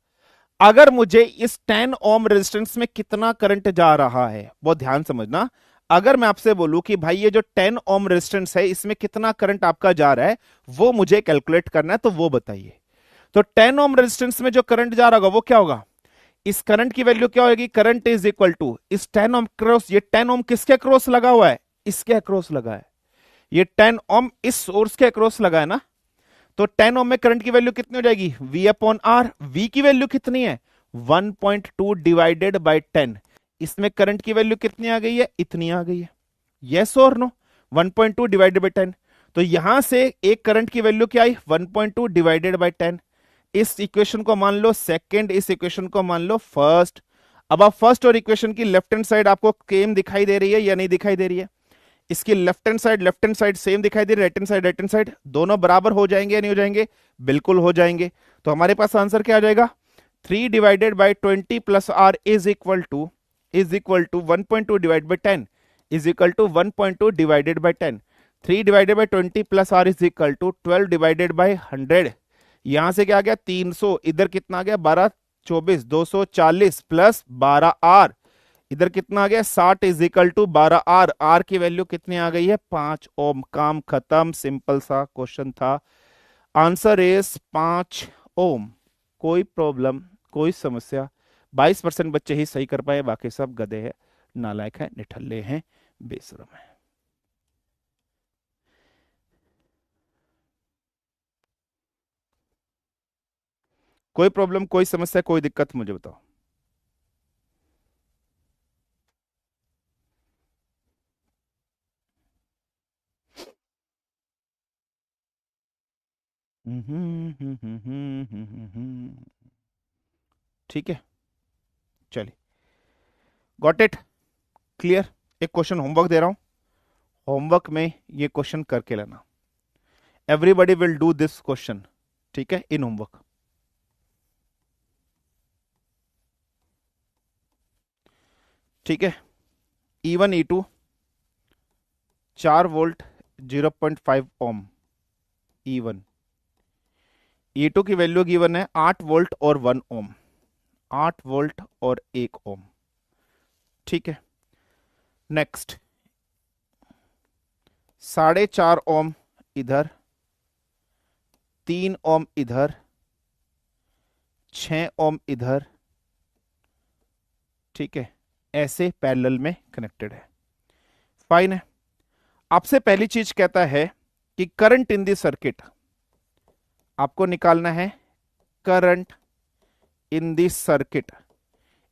अगर मुझे इस 10 ओम रेजिस्टेंस में कितना करंट जा रहा है, बहुत ध्यान समझना। अगर मैं आपसे बोलूं कि भाई ये जो 10 ओम रेजिस्टेंस है इसमें कितना करंट आपका जा रहा है, वो मुझे कैलकुलेट करना है, तो वो बताइए। तो 10 ओम रेजिस्टेंस में जो करंट जा रहा होगा वो क्या होगा? इस करंट की वैल्यू क्या होगी? करंट इज इक्वल टू इस 10 ओम क्रॉस, ये 10 ओम किसके अक्रॉस लगा हुआ है? इसके अक्रॉस लगा है। ये 10 ओम इस सोर्स के अक्रॉस लगा है ना। तो 10 ओम में करंट की वैल्यू कितनी हो जाएगी? V upon R. V की वैल्यू कितनी है? 1.2 डिवाइडेड बाय 10। इसमें करंट की वैल्यू कितनी आ गई है? इतनी आ गई है। यस और नो? 1.2 divided by 10। तो यहां से एक करंट की वैल्यू क्या आई? 1.2 डिवाइडेड बाय 10। इस इक्वेशन को मान लो सेकंड, इस इक्वेशन को मान लो फर्स्ट। अब आप फर्स्ट और इक्वेशन की लेफ्ट हैंड साइड आपको सेम दिखाई दे रही है या नहीं दिखाई दे रही है? इसकी लेफ्ट हैंड साइड सेम दिखाई दे रही है, राइट हैंड साइड दोनों बराबर हो जाएंगे या नहीं हो जाएंगे? बिल्कुल हो जाएंगे। तो हमारे पास आंसर क्या आ जाएगा? 3 divided by 20 plus R is equal to 1.2 divide by 10 is equal to 1.2 divided by 10। 3 divided by 20 plus R is equal to 12 divided by 100। यहां से क्या आ गया? 300, इधर कितना आ गया? 12 24, 240 प्लस 12 आर, इधर कितना आ गया? 60 is equal to 12 R. R की वैल्यू कितनी आ गई है? 5 ओम। काम खत्म, सिंपल सा क्वेश्चन था। आंसर इज 5 ओम। कोई प्रॉब्लम, कोई समस्या? 22% बच्चे ही सही कर पाए, बाकी सब गधे हैं, नालायक है, निठल्ले हैं, बेशरम है। कोई प्रॉब्लम, कोई समस्या, कोई दिक्कत मुझे बताओ। ठीक है, चलिए, गॉट इट, क्लियर। एक क्वेश्चन होमवर्क दे रहा हूं, होमवर्क में ये क्वेश्चन करके लेना। Everybody will do this question, ठीक है, इन होमवर्क। ठीक है, E1 E2 4 वोल्ट 0.5 ओम। E1 E2 की वैल्यू गिवन है 8 वोल्ट और 1 ओम, 8 वोल्ट और 1 ओम। ठीक है, नेक्स्ट 4.5 ओम इधर, 3 ओम इधर, 6 ओम इधर। ठीक है, ऐसे पैरेलल में कनेक्टेड है। फाइन है। आपसे पहली चीज कहता है कि करंट इन दी सर्किट, आपको निकालना है करंट इन दी सर्किट।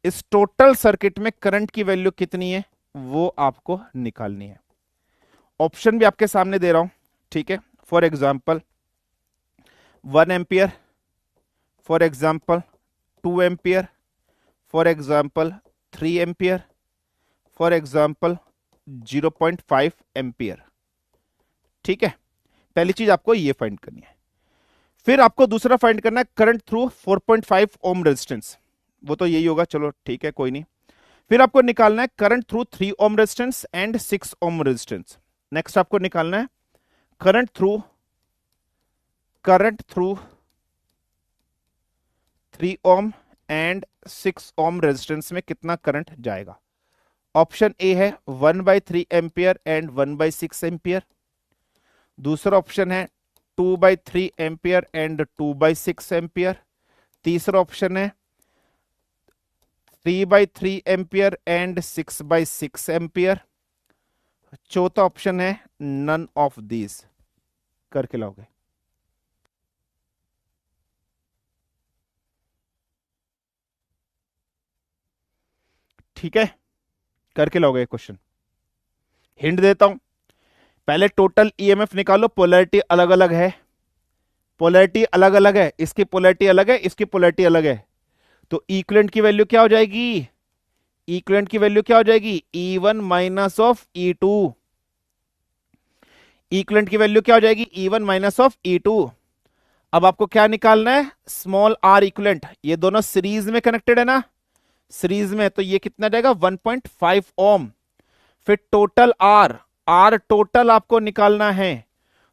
इस टोटल सर्किट में करंट की वैल्यू कितनी है वो आपको निकालनी है। ऑप्शन भी आपके सामने दे रहा हूं, ठीक है। For example 1 ampere, for example 2 ampere, for example 3 ampere, for example 0.5 ampere. ठीक है, पहली चीज आपको ये फाइंड करनी है। फिर आपको दूसरा फाइंड करना है करंट थ्रू 4.5 ओम रेजिस्टेंस, वो तो यही होगा, चलो ठीक है कोई नहीं। फिर आपको निकालना है current through 3 ohm resistance and 6 ohm resistance. Next आपको निकालना है current through 3 ohm and 6 ohm resistance में कितना करंट जाएगा। ऑप्शन ए है 1/3 एम्पियर एंड 1/6 एम्पियर। दूसरा ऑप्शन है 2/3 एम्पियर एंड 2/6 एम्पियर। तीसरा ऑप्शन है 3/3 एम्पियर एंड 6/6 एम्पियर। चौथा ऑप्शन है नन ऑफ दीज। करके लाओगे। ठीक है, करके लाओगे क्वेश्चन। हिंट देता हूं, पहले टोटल ईएमएफ निकालो, पोलैरिटी अलग अलग है, पोलैरिटी अलग अलग है, इसकी पोलैरिटी अलग है, इसकी पोलैरिटी अलग है, तो इक्विवेलेंट की वैल्यू क्या हो जाएगी, इक्विवेलेंट की वैल्यू क्या हो जाएगी, E1 minus of E2। Equivalent की वैल्यू क्या हो जाएगी, E1 माइनस ऑफ E2। अब आपको क्या निकालना है, स्मॉल r इक्विवेलेंट। ये दोनों सीरीज में कनेक्टेड है ना, सीरीज में, तो ये कितना जाएगा 1.5 ओम। फिर टोटल r टोटल आपको निकालना है,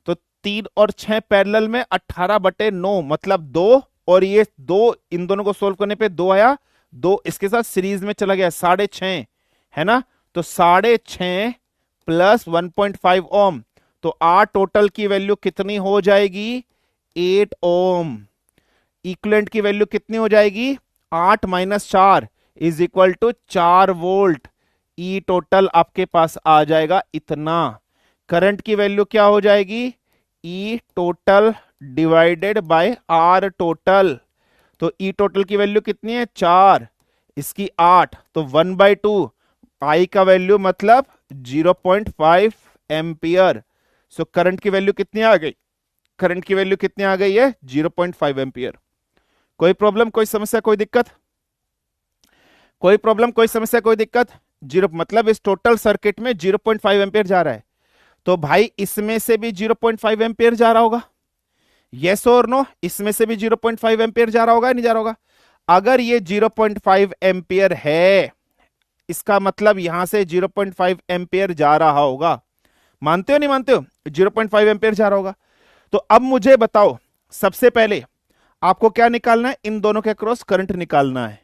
तो 3 और 6 पैरेलल में 18/9 मतलब 2, और ये 2 इन दोनों को सोल्व करने पे 2 आया, 2 इसके साथ सीरीज में चला गया 6.5 है ना, तो 6.5 प्लस 1.5 ओम, तो r टोटल की वैल्यू कितनी हो जाएगी 8 ओम। इक्विवेलेंट की वैल्यू कितनी हो जाएगी 8 minus 4 is equal to 4 volt. E total आपके पास आ जाएगा इतना। करंट की वैल्यू क्या हो जाएगी, E total divided by R total. तो ई टोटल की वैल्यू कितनी है 4, इसकी 8, तो 1/2। आई का वैल्यू मतलब 0.5 एम्पियर। सो करंट की वैल्यू कितनी आ गई, करंट की वैल्यू कितनी आ गई है 0.5 एम्पियर। कोई प्रॉब्लम, कोई समस्या, कोई दिक्कत, कोई प्रॉब्लम, कोई समस्या, कोई दिक्कत। जीरो मतलब इस टोटल सर्किट में 0.5 एम्पियर जा रहा है, तो भाई इसमें से भी 0.5 एम्पियर जा रहा होगा, यस और नो, इसमें से भी 0.5 एम्पियर जा रहा होगा नहीं जा रहा होगा। अगर ये 0.5 एम्पियर है, इसका मतलब यहां से 0.5 एम्पियर जा रहा होगा। मानते हो नहीं मानते हो, 0.5 एम्पियर जा रहा होगा। तो अब मुझे बताओ, सबसे पहले आपको क्या निकालना है, इन दोनों के क्रॉस करंट निकालना है।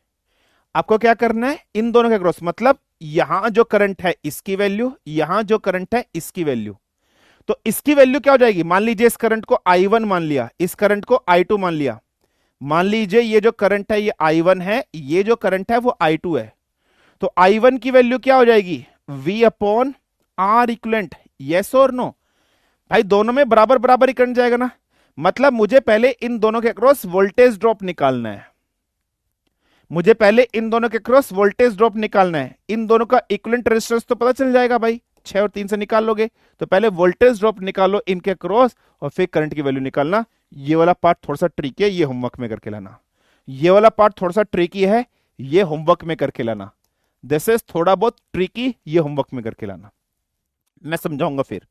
आपको क्या करना है, इन दोनों के क्रॉस, मतलब यहां जो करंट है इसकी वैल्यू, यहां जो करंट है इसकी वैल्यू। तो इसकी वैल्यू क्या हो जाएगी, मान लीजिए इस करंट को I1 मान लिया, इस करंट को I2 मान लिया। मान लीजिए ये जो करंट है ये I1 है, ये जो करंट है वो I2 है। तो I1 की वैल्यू क्या हो जाएगी V upon R equivalent. Yes और नो, भाई दोनों में बराबर बराबर ही करंट जाएगा ना, मतलब मुझे पहले इन दोनों के क्रॉस वोल्टेज ड्रॉप निकालना है, मुझे पहले इन दोनों के क्रॉस वोल्टेज ड्रॉप निकालना है। इन दोनों का इक्विवेलेंट रेजिस्टेंस तो पता चल जाएगा भाई, 6 और 3 से निकाल लोगे। तो पहले वोल्टेज ड्रॉप निकालो इनके क्रॉस, और फिर करंट की वैल्यू निकालना। ये वाला पार्ट थोड़ा सा ट्रिकी है, ये होमवर्क में करके लाना। ये वाला पार्ट थोड़ा सा ट्रिकी है, ये होमवर्क में करके लाना। दिस इज थोड़ा बहुत ट्रिकी, ये होमवर्क में करके लाना। मैं समझाऊंगा फिर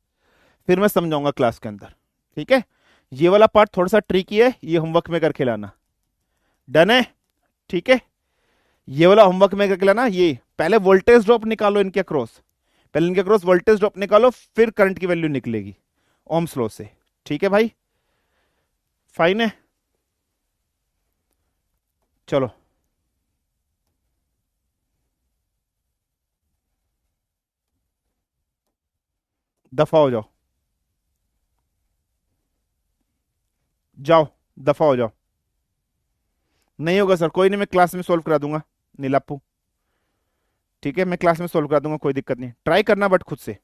मैं समझाऊंगा क्लास के अंदर, ठीक है। ये वाला पार्ट थोड़ा सा ट्रिकी है, ये होमवर्क में करके लाना। डन है, ठीक है। ये वाला होमवर्क में करके लाना। ये पहले वोल्टेज ड्रॉप निकालो इनके क्रॉस, पहले इनके क्रॉस वोल्टेज ड्रॉप निकालो, फिर करंट की वैल्यू निकलेगी ओम्स लॉ से, ठीक है भाई, फाइन है। चलो दफा हो जाओ, जाओ दफा हो जाओ। नहीं होगा सर, कोई नहीं, मैं क्लास में सोल्व करा दूंगा नीलापू, ठीक है, मैं क्लास में सोल्व करा दूंगा, कोई दिक्कत नहीं। ट्राई करना बट खुद से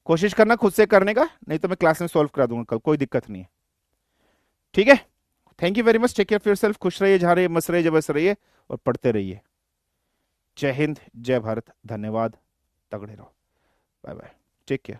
कोशिश करना, खुद से करने का, नहीं तो मैं क्लास में सोल्व करा दूंगा कल, कोई दिक्कत नहीं है, ठीक है। Thank you very much, take care of yourself, खुश रहिए, जहाँ रहिए, मस्त रहिए, जबरदस्त रहिए, और पढ़ते रहिए। जय हिंद, जय भारत, धन्यवाद, तगड़े रहो, बाय बाय, टेक केयर।